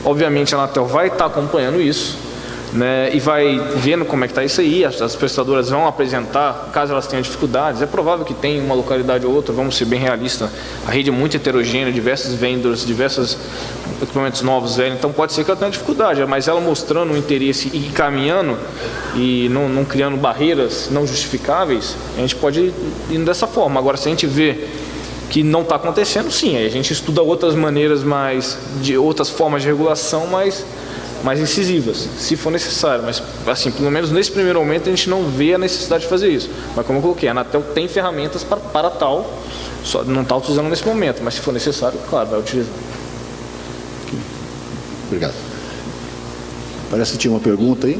[SPEAKER 2] Obviamente a Anatel vai estar acompanhando isso, né, e vai vendo como é que está isso aí. As prestadoras vão apresentar, caso elas tenham dificuldades. É provável que tenha uma localidade ou outra, vamos ser bem realistas. A rede é muito heterogênea, diversos vendors, diversos equipamentos novos, velhos. Então pode ser que ela tenha dificuldade, mas ela mostrando o interesse e caminhando e não criando barreiras não justificáveis, a gente pode ir indo dessa forma. Agora, se a gente vê que não está acontecendo, sim, aí a gente estuda outras maneiras, outras formas de regulação mais incisivas, se for necessário. Mas, assim, pelo menos nesse primeiro momento, a gente não vê a necessidade de fazer isso. Mas, como eu coloquei, a Anatel tem ferramentas para tal, só não está utilizando nesse momento, mas se for necessário, claro, vai utilizar.
[SPEAKER 1] Obrigado. Parece que tinha uma pergunta aí.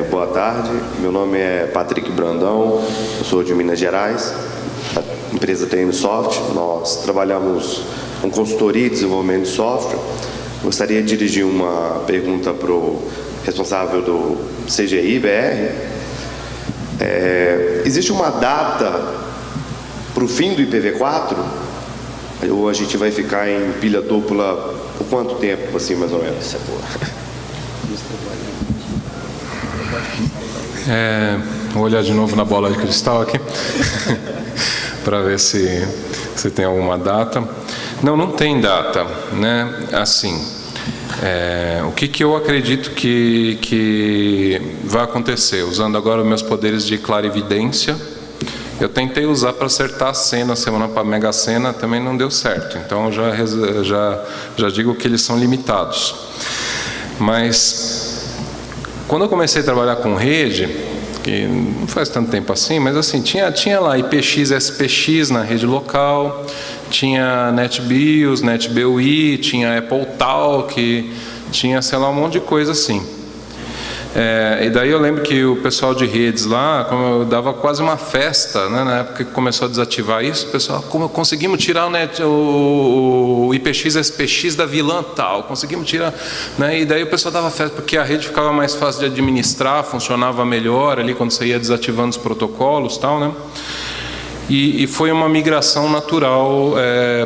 [SPEAKER 7] Boa tarde, meu nome é Patrick Brandão, eu sou de Minas Gerais, a empresa TM Soft, nós trabalhamos com consultoria e desenvolvimento de software. Gostaria de dirigir uma pergunta para o responsável do CGI-BR. Existe uma data para o fim do IPv4? Ou a gente vai ficar em pilha dupla por quanto tempo, assim, mais ou menos?
[SPEAKER 3] Vou olhar de novo na bola de cristal aqui para ver se tem alguma data. Não tem data, né? Assim, o que eu acredito que vai acontecer, usando agora meus poderes de clarividência. Eu tentei usar para acertar a cena, semana para a Mega Sena, também não deu certo. Então já digo que eles são limitados. Mas quando eu comecei a trabalhar com rede, que não faz tanto tempo assim, mas assim, tinha lá IPX, SPX na rede local, tinha NetBIOS, NetBEUI, tinha Apple Talk, tinha, sei lá, um monte de coisa assim. E daí eu lembro que o pessoal de redes lá dava quase uma festa, né, na época que começou a desativar isso. O pessoal, como conseguimos tirar o IPX SPX da vilã tal, conseguimos tirar, né, e daí o pessoal dava festa porque a rede ficava mais fácil de administrar, funcionava melhor ali quando você ia desativando os protocolos tal, né. E foi uma migração natural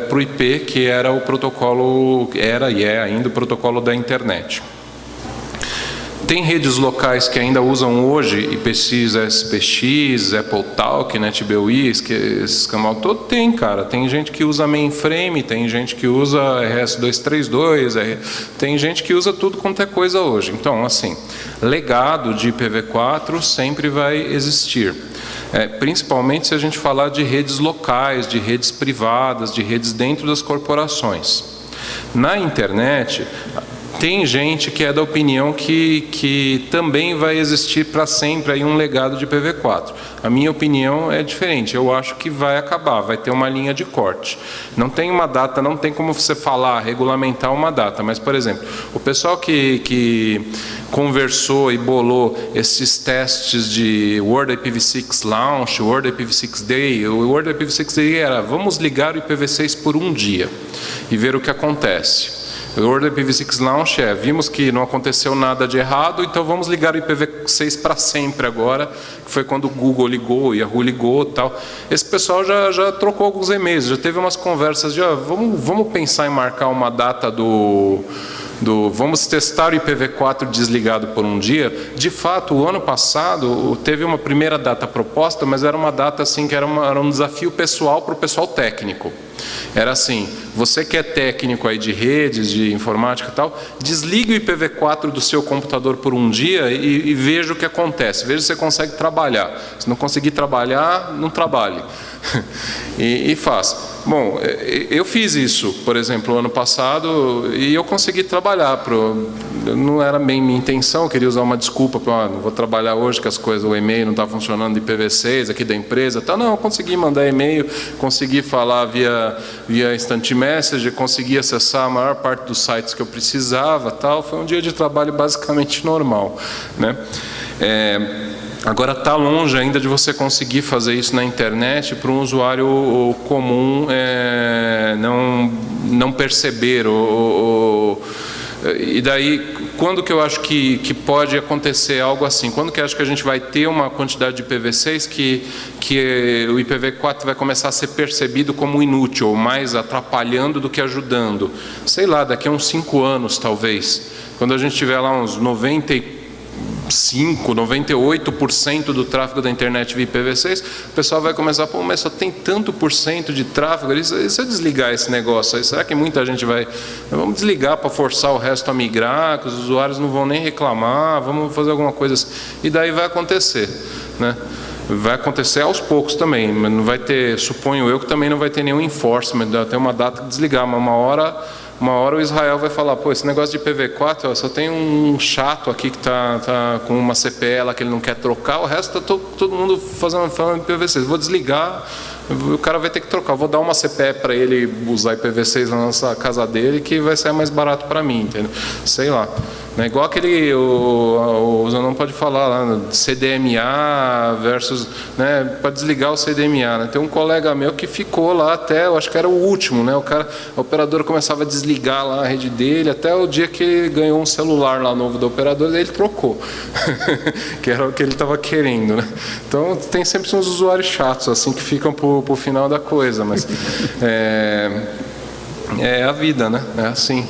[SPEAKER 3] para o IP, que era o protocolo, era e é ainda o protocolo da internet. Tem redes locais que ainda usam hoje IPX, SPX, Apple Talk, NetBEUI, esses canal todo tem, cara. Tem gente que usa mainframe, tem gente que usa RS-232, tem gente que usa tudo quanto é coisa hoje. Então, assim, legado de IPv4 sempre vai existir. Principalmente se a gente falar de redes locais, de redes privadas, de redes dentro das corporações. Na internet, tem gente que é da opinião que também vai existir para sempre aí um legado de IPv4. A minha opinião é diferente, eu acho que vai acabar, vai ter uma linha de corte. Não tem uma data, não tem como você falar, regulamentar uma data, mas, por exemplo, o pessoal que conversou e bolou esses testes de World IPv6 Launch, World IPv6 Day, o World IPv6 Day era, vamos ligar o IPv6 por um dia e ver o que acontece. O World IPv6 Launch vimos que não aconteceu nada de errado, então vamos ligar o IPv6 para sempre agora, que foi quando o Google ligou, o Yahoo ligou e tal. Esse pessoal já trocou alguns e-mails, já teve umas conversas de vamos pensar em marcar uma data vamos testar o IPv4 desligado por um dia. De fato, o ano passado teve uma primeira data proposta, mas era uma data assim que era um desafio pessoal para o pessoal técnico. Era assim, você que é técnico aí de redes, de informática e tal, desligue o IPv4 do seu computador por um dia e veja o que acontece, veja se você consegue trabalhar. Se não conseguir trabalhar, não trabalhe. E faz. Bom, eu fiz isso, por exemplo, ano passado, e eu consegui trabalhar. Não era bem minha intenção, eu queria usar uma desculpa para não vou trabalhar hoje, que as coisas, o e-mail não está funcionando de IPv6 aqui da empresa. Tá, não, eu consegui mandar e-mail, consegui falar via Instant Message, consegui acessar a maior parte dos sites que eu precisava. Tal. Foi um dia de trabalho basicamente normal, né? Agora está longe ainda de você conseguir fazer isso na internet para um usuário comum não perceber. E daí, quando que eu acho que pode acontecer algo assim? Quando que eu acho que a gente vai ter uma quantidade de IPv6 que o IPv4 vai começar a ser percebido como inútil, ou mais atrapalhando do que ajudando? Sei lá, daqui a uns 5 anos talvez. Quando a gente tiver lá uns 98% do tráfego da internet via IPv6, o pessoal vai começar, pô, mas só tem tanto por cento de tráfego, e se eu desligar esse negócio aí, será que muita gente vai... Vamos desligar para forçar o resto a migrar, que os usuários não vão nem reclamar, vamos fazer alguma coisa assim. E daí vai acontecer, né? Vai acontecer aos poucos também, mas não vai ter, suponho eu, que também não vai ter nenhum enforcement, até uma data de desligar, mas uma hora o Israel vai falar, pô, esse negócio de IPv4, só tem um chato aqui que tá com uma CPE lá que ele não quer trocar, o resto tá todo mundo falando IPv6. Vou desligar, o cara vai ter que trocar. Vou dar uma CPE para ele usar IPv6 na nossa casa dele, que vai sair mais barato para mim, entendeu? Sei lá. É igual aquele, o Zanon pode falar lá, CDMA versus, né, para desligar o CDMA, né? Tem um colega meu que ficou lá até, eu acho que era o último, né? A operadora começava a desligar lá a rede dele, até o dia que ele ganhou um celular lá novo da operadora, daí ele trocou, que era o que ele estava querendo, né? Então tem sempre uns usuários chatos, assim, que ficam pro final da coisa, mas é a vida, né? É assim.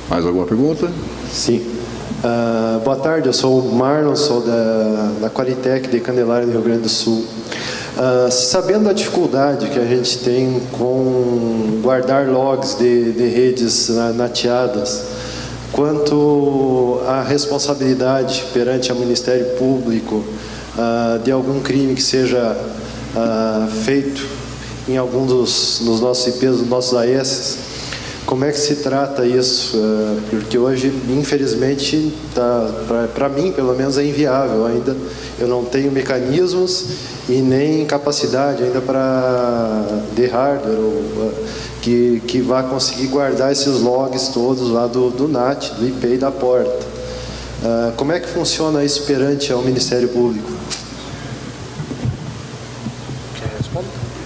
[SPEAKER 1] Mais alguma pergunta?
[SPEAKER 8] Sim. Boa tarde, eu sou o Marlon, sou da Qualitec de Candelária, do Rio Grande do Sul. Sabendo da dificuldade que a gente tem com guardar logs de redes nateadas, quanto à responsabilidade perante o Ministério Público de algum crime que seja feito em algum dos nossos IPs, dos nossos AS, como é que se trata isso? Porque hoje, infelizmente, para mim, pelo menos, é inviável ainda. Eu não tenho mecanismos e nem capacidade ainda de hardware que vá conseguir guardar esses logs todos lá do NAT, do IP e da porta. Como é que funciona isso perante ao Ministério Público?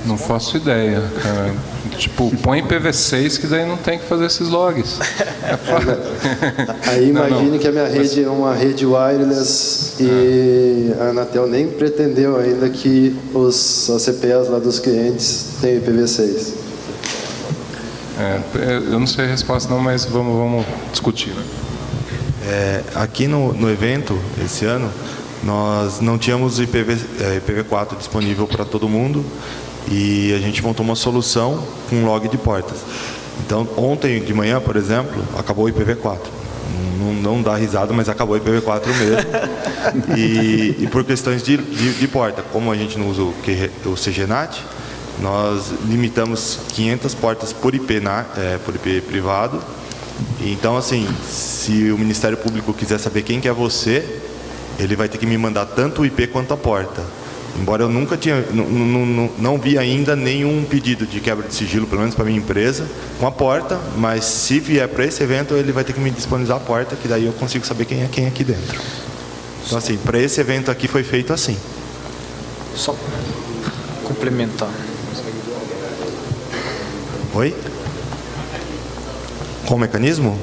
[SPEAKER 3] Não faço ideia. Tipo, põe IPv6 que daí não tem que fazer esses logs.
[SPEAKER 8] Aí imagine que a minha rede é uma rede wireless e a Anatel nem pretendeu ainda que as CPEs lá dos clientes tenham IPv6.
[SPEAKER 3] Eu não sei a resposta não, mas vamos discutir.
[SPEAKER 4] Aqui no evento, esse ano, nós não tínhamos IPv4 disponível para todo mundo e a gente montou uma solução com log de portas. Então, ontem de manhã, por exemplo, acabou o IPv4. Não dá risada, mas acabou o IPv4 mesmo. E por questões de porta, como a gente não usa o CGNAT, nós limitamos 500 portas por IP privado. Então, assim, se o Ministério Público quiser saber quem que é você, ele vai ter que me mandar tanto o IP quanto a porta. Embora eu nunca não vi ainda nenhum pedido de quebra de sigilo, pelo menos para minha empresa, com a porta, mas se vier para esse evento, ele vai ter que me disponibilizar a porta, que daí eu consigo saber quem é quem aqui dentro. Então, assim, para esse evento aqui foi feito assim.
[SPEAKER 2] Só complementar.
[SPEAKER 4] Oi? Qual o mecanismo?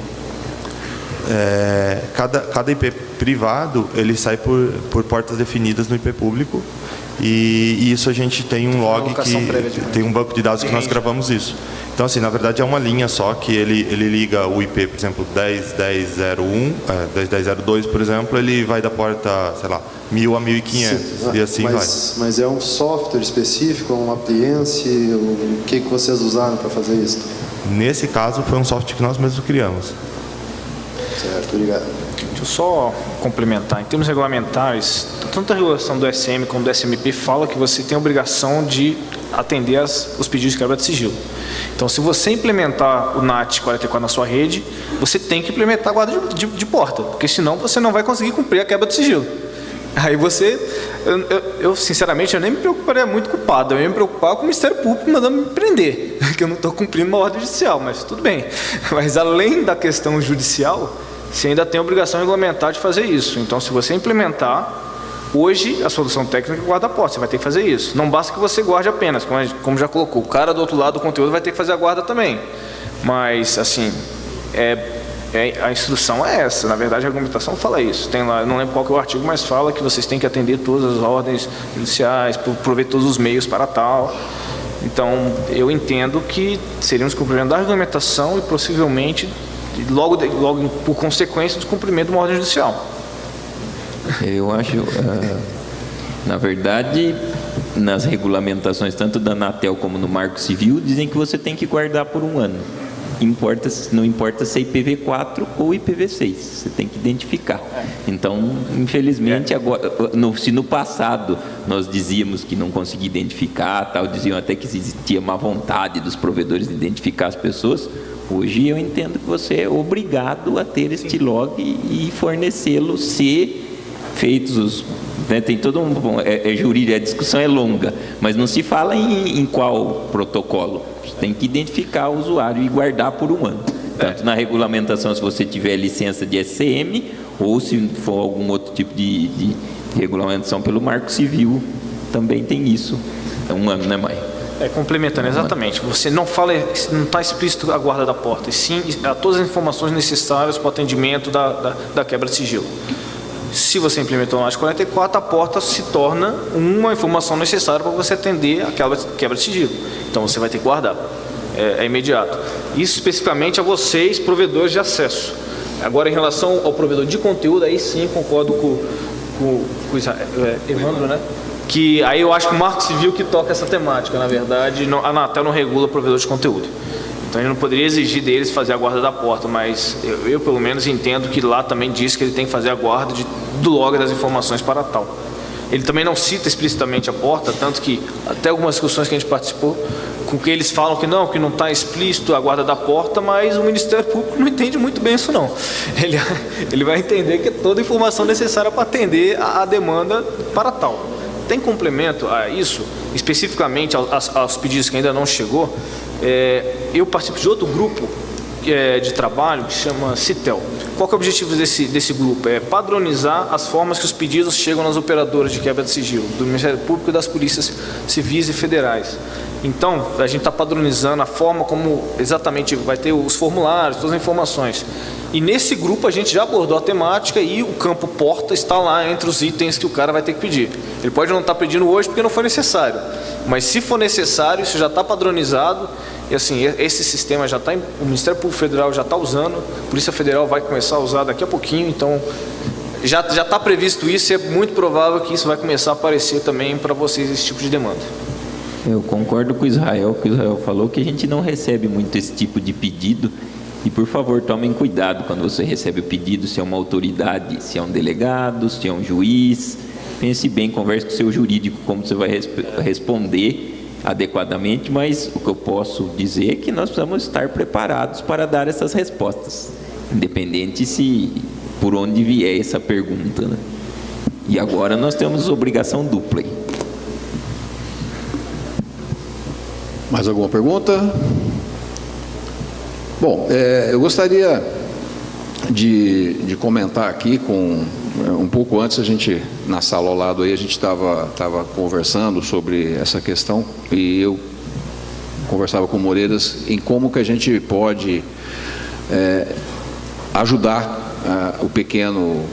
[SPEAKER 4] Cada IP privado, ele sai por portas definidas no IP público, e isso a gente tem um log tem um banco de dados que nós gravamos isso. Então, assim, na verdade é uma linha só que ele liga o IP, por exemplo, 10.10.01, 10.10.02, por exemplo, ele vai da porta, sei lá, 1000 a 1500 e assim vai.
[SPEAKER 8] Mas é um software específico, um appliance, o que vocês usaram para fazer isso?
[SPEAKER 4] Nesse caso foi um software que nós mesmos criamos.
[SPEAKER 8] Certo, obrigado.
[SPEAKER 2] Deixa eu só complementar. Em termos regulamentares, tanto a regulação do SM como do SMP fala que você tem a obrigação de atender os pedidos de quebra de sigilo. Então, se você implementar o NAT 44 na sua rede, você tem que implementar a guarda de porta, porque senão você não vai conseguir cumprir a quebra de sigilo. Aí você, eu sinceramente, eu nem me preocuparia muito com o PAD, eu ia me preocupar com o Ministério Público mandando me prender, porque eu não estou cumprindo uma ordem judicial, mas tudo bem. Mas além da questão judicial, você ainda tem a obrigação regulamentar de fazer isso. Então, se você implementar, hoje a solução técnica guarda a porta, você vai ter que fazer isso. Não basta que você guarde apenas, como já colocou, o cara do outro lado do conteúdo vai ter que fazer a guarda também. Mas, assim, a instrução é essa, na verdade a regulamentação fala isso. Tem lá, eu não lembro qual que é o artigo, mas fala que vocês têm que atender todas as ordens judiciais, prover todos os meios para tal. Então, eu entendo que seríamos cumprimento da regulamentação e possivelmente, logo por consequência, do cumprimento de uma ordem judicial.
[SPEAKER 5] Eu acho, na verdade, nas regulamentações, tanto da Anatel como no Marco Civil, dizem que você tem que guardar por 1 ano. Não importa se é IPv4 ou IPv6, você tem que identificar. Então, infelizmente, agora, se no passado nós dizíamos que não conseguia identificar, diziam até que existia má vontade dos provedores de identificar as pessoas, hoje eu entendo que você é obrigado a ter este log e fornecê-lo se feitos os... tem todo jurídico, a discussão é longa, mas não se fala em qual protocolo. Você tem que identificar o usuário e guardar por 1 ano. Tanto na regulamentação, se você tiver licença de SCM, ou se for algum outro tipo de regulamentação pelo Marco Civil, também tem isso. É 1 ano, né, Maia?
[SPEAKER 2] Complementando, exatamente. Você não está explícito a guarda da porta, e sim a todas as informações necessárias para o atendimento da quebra de sigilo. Se você implementou o NAT 44, a porta se torna uma informação necessária para você atender aquela quebra de sigilo. Então, você vai ter que guardar. É imediato. Isso especificamente a vocês, provedores de acesso. Agora, em relação ao provedor de conteúdo, aí sim concordo com o Evandro, né? Que aí eu acho que o Marco Civil que toca essa temática, na verdade. A Anatel não regula o provedor de conteúdo. Então, ele não poderia exigir deles fazer a guarda da porta, mas eu pelo menos entendo que lá também diz que ele tem que fazer a guarda do log das informações para tal. Ele também não cita explicitamente a porta, tanto que até algumas discussões que a gente participou, com que eles falam que não está explícito a guarda da porta, mas o Ministério Público não entende muito bem isso não. Ele vai entender que é toda a informação necessária para atender a demanda para tal. Tem complemento a isso, especificamente aos pedidos que ainda não chegou, eu participo de outro grupo de trabalho que chama CITEL. Qual que é o objetivo desse grupo? É padronizar as formas que os pedidos chegam nas operadoras de quebra de sigilo, do Ministério Público e das polícias civis e federais. Então, a gente está padronizando a forma como exatamente vai ter os formulários, todas as informações. E nesse grupo a gente já abordou a temática e o campo porta está lá entre os itens que o cara vai ter que pedir. Ele pode não estar pedindo hoje porque não foi necessário, mas se for necessário, isso já está padronizado. E assim, esse sistema já está, o Ministério Público Federal já está usando, a Polícia Federal vai começar a usar daqui a pouquinho, então já está previsto isso e é muito provável que isso vai começar a aparecer também para vocês, esse tipo de demanda.
[SPEAKER 5] Eu concordo com o Israel, que o Israel falou que a gente não recebe muito esse tipo de pedido. E, por favor, tomem cuidado quando você recebe o pedido, se é uma autoridade, se é um delegado, se é um juiz. Pense bem, converse com o seu jurídico, como você vai responder adequadamente, mas o que eu posso dizer é que nós precisamos estar preparados para dar essas respostas, independente se por onde vier essa pergunta, né? E agora nós temos obrigação dupla.
[SPEAKER 1] Mais alguma pergunta? Bom, eu gostaria de comentar aqui um pouco antes, a gente, na sala ao lado aí, a gente estava conversando sobre essa questão e eu conversava com o Moreiras em como que a gente pode ajudar o pequeno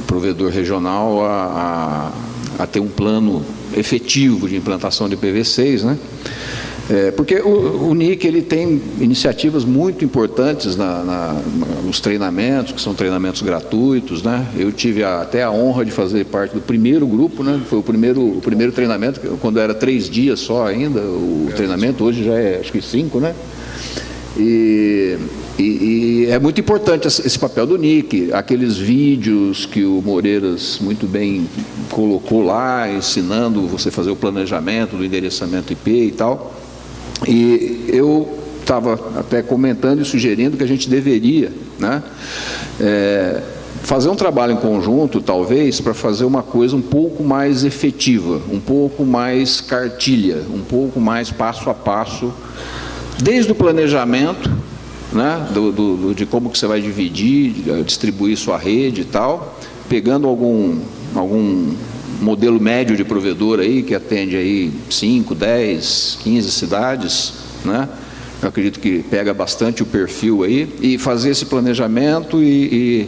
[SPEAKER 1] provedor regional a ter um plano efetivo de implantação de IPv6, né? Porque o NIC ele tem iniciativas muito importantes nos treinamentos, que são treinamentos gratuitos, né? Eu tive até a honra de fazer parte do primeiro grupo, né? Foi o primeiro treinamento, quando era 3 dias só ainda, o treinamento, hoje já é acho que 5, né? E é muito importante esse papel do NIC, aqueles vídeos que o Moreiras muito bem colocou lá, ensinando você a fazer o planejamento do endereçamento IP e tal. E eu estava até comentando e sugerindo que a gente deveria, né, fazer um trabalho em conjunto, talvez, para fazer uma coisa um pouco mais efetiva, um pouco mais cartilha, um pouco mais passo a passo, desde o planejamento, né, de como que você vai dividir, distribuir sua rede e tal, pegando algum modelo médio de provedor aí, que atende aí 5, 10, 15 cidades, né? Eu acredito que pega bastante o perfil aí, e fazer esse planejamento e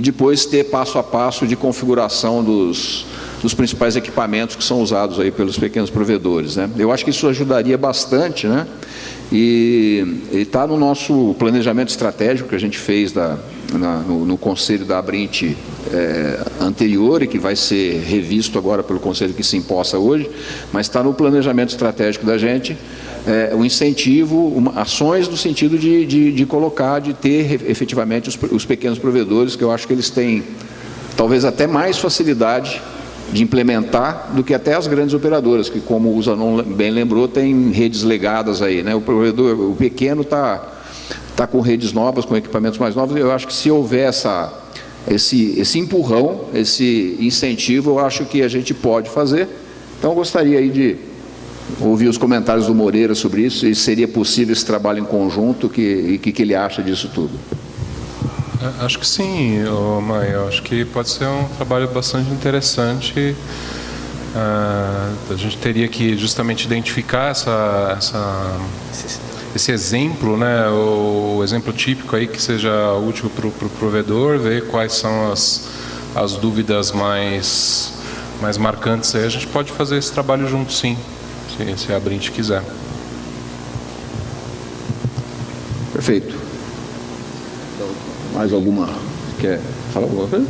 [SPEAKER 1] depois ter passo a passo de configuração dos principais equipamentos que são usados aí pelos pequenos provedores, né? Eu acho que isso ajudaria bastante, né? E está no nosso planejamento estratégico que a gente fez no conselho da Abrint anterior e que vai ser revisto agora pelo conselho que se imposta hoje, mas está no planejamento estratégico da gente o incentivo, ações no sentido de colocar, de ter efetivamente os pequenos provedores, que eu acho que eles têm talvez até mais facilidade de implementar do que até as grandes operadoras, que, como o Zanon bem lembrou, tem redes legadas aí, né? O provedor, o pequeno está com redes novas, com equipamentos mais novos. Eu acho que se houver esse empurrão, esse incentivo, eu acho que a gente pode fazer. Então, eu gostaria aí de ouvir os comentários do Moreira sobre isso, e seria possível esse trabalho em conjunto, e o que ele acha disso tudo.
[SPEAKER 3] Acho que sim, Maia. Acho que pode ser um trabalho bastante interessante. A gente teria que justamente identificar esse exemplo, né? O exemplo típico aí que seja útil para o provedor, ver quais são as dúvidas mais marcantes aí. A gente pode fazer esse trabalho junto, sim, se a Abrint quiser.
[SPEAKER 1] Perfeito. Mais alguma? Quer falar alguma coisa?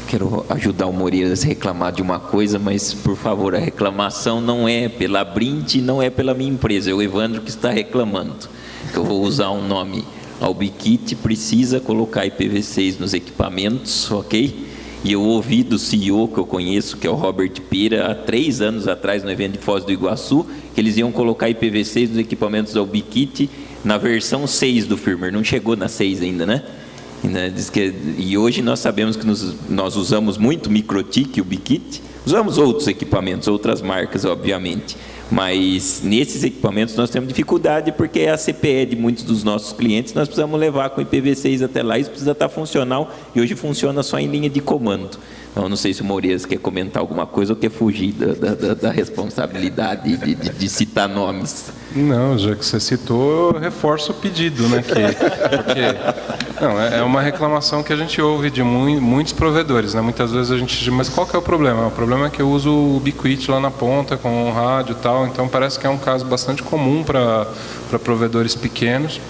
[SPEAKER 5] Quero ajudar o Moreira a reclamar de uma coisa, mas, por favor, a reclamação não é pela Abrint, não é pela minha empresa, é o Evandro que está reclamando. Eu vou usar um nome. A Ubiquiti precisa colocar IPv6 nos equipamentos, ok? E eu ouvi do CEO que eu conheço, que é o Robert Pira, há 3 anos atrás, no evento de Foz do Iguaçu, que eles iam colocar IPv6 nos equipamentos da Ubiquiti na versão 6 do firmware. Não chegou na 6 ainda, né? E hoje nós sabemos que nós usamos muito MikroTik, Ubiquiti, usamos outros equipamentos, outras marcas, obviamente. Mas nesses equipamentos nós temos dificuldade porque é a CPE de muitos dos nossos clientes, nós precisamos levar com IPv6 até lá, isso precisa estar funcional e hoje funciona só em linha de comando. Então, não sei se o Moreiras quer comentar alguma coisa ou quer fugir da responsabilidade de citar nomes.
[SPEAKER 3] Não, já que você citou, eu reforço o pedido, né? É uma reclamação que a gente ouve de muitos provedores, né? Muitas vezes a gente diz, mas qual que é o problema? O problema é que eu uso o Ubiquiti lá na ponta, com o rádio e tal, então parece que é um caso bastante comum para provedores pequenos.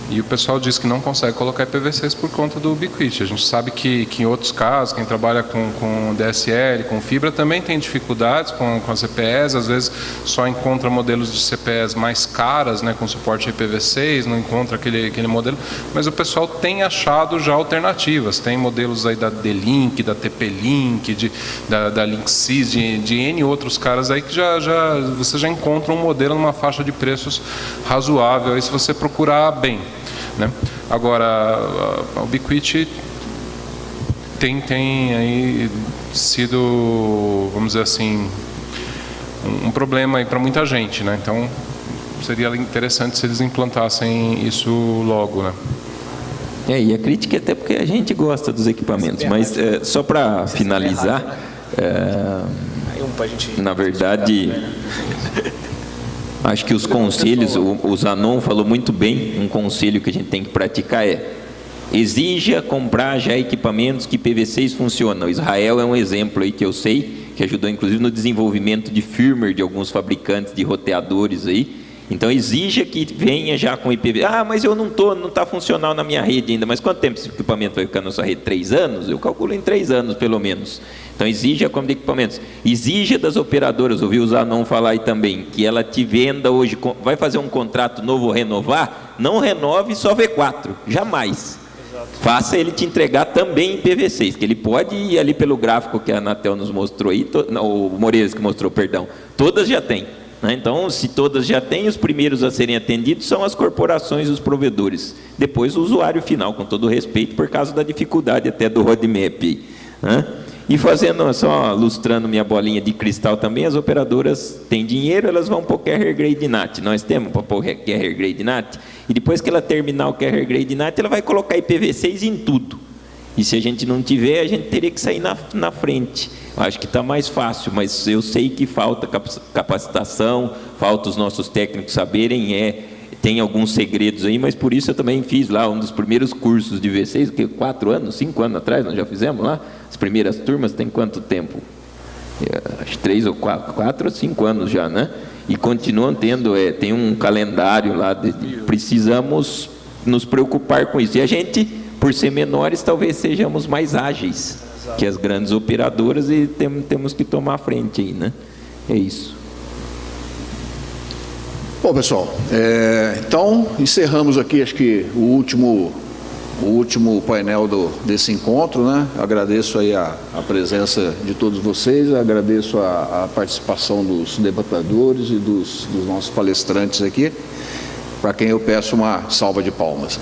[SPEAKER 3] E o pessoal diz que não consegue colocar IPv6 por conta do Ubiquiti. A gente sabe que em outros casos, quem trabalha com DSL, com fibra, também tem dificuldades com as CPEs. Às vezes só encontra modelos de CPEs mais caras, né, com suporte IPv6, não encontra aquele modelo. Mas o pessoal tem achado já alternativas. Tem modelos aí da D-Link, da TP-Link, da Linksys, de N outros caras aí que você já encontra um modelo numa faixa de preços razoável, aí se você procurar bem. Né? Agora, a Ubiquiti tem aí sido, vamos dizer assim, um problema para muita gente, né? Então, seria interessante se eles implantassem isso logo, né?
[SPEAKER 5] E a crítica é até porque a gente gosta dos equipamentos, mas só para finalizar, na verdade... Acho que os conselhos, o Zanon falou muito bem, um conselho que a gente tem que praticar exija comprar já equipamentos que IPv6 funcionam. Israel é um exemplo aí que eu sei, que ajudou inclusive no desenvolvimento de firmware de alguns fabricantes de roteadores aí. Então exija que venha já com IPv6. Mas eu não está funcional na minha rede ainda. Mas quanto tempo esse equipamento vai ficar na sua rede? 3 anos? Eu calculo em 3 anos pelo menos. Então exija como de equipamentos. Exija das operadoras, ouvi o Zanon falar aí também, que ela te venda hoje, vai fazer um contrato novo, renovar, não renove só V4, jamais. Exato. Faça ele te entregar também em IPv6, que ele pode ir ali pelo gráfico que a Anatel nos mostrou aí, o Moreiras que mostrou, perdão, todas já têm. Então, se todas já têm, os primeiros a serem atendidos são as corporações e os provedores. Depois o usuário final, com todo respeito, por causa da dificuldade até do roadmap. E fazendo, só ilustrando minha bolinha de cristal também, as operadoras têm dinheiro, elas vão para o Carrier Grade NAT. Nós temos para pôr Carrier Grade NAT. E depois que ela terminar o Carrier Grade NAT, ela vai colocar IPv6 em tudo. E se a gente não tiver, a gente teria que sair na frente. Acho que está mais fácil, mas eu sei que falta capacitação, falta os nossos técnicos saberem, tem alguns segredos aí, mas por isso eu também fiz lá um dos primeiros cursos de V6, que 4 anos, 5 anos atrás, nós já fizemos lá, as primeiras turmas, tem quanto tempo? Acho 3 ou 4 ou 5 anos já, né? E continuam tendo, tem um calendário lá, precisamos nos preocupar com isso. E a gente, por ser menores, talvez sejamos mais ágeis que as grandes operadoras e temos que tomar a frente aí, né? É isso.
[SPEAKER 1] Bom, pessoal, então encerramos aqui, acho que o último painel desse encontro, né? Agradeço aí a presença de todos vocês, agradeço a participação dos debatedores e dos nossos palestrantes aqui, para quem eu peço uma salva de palmas.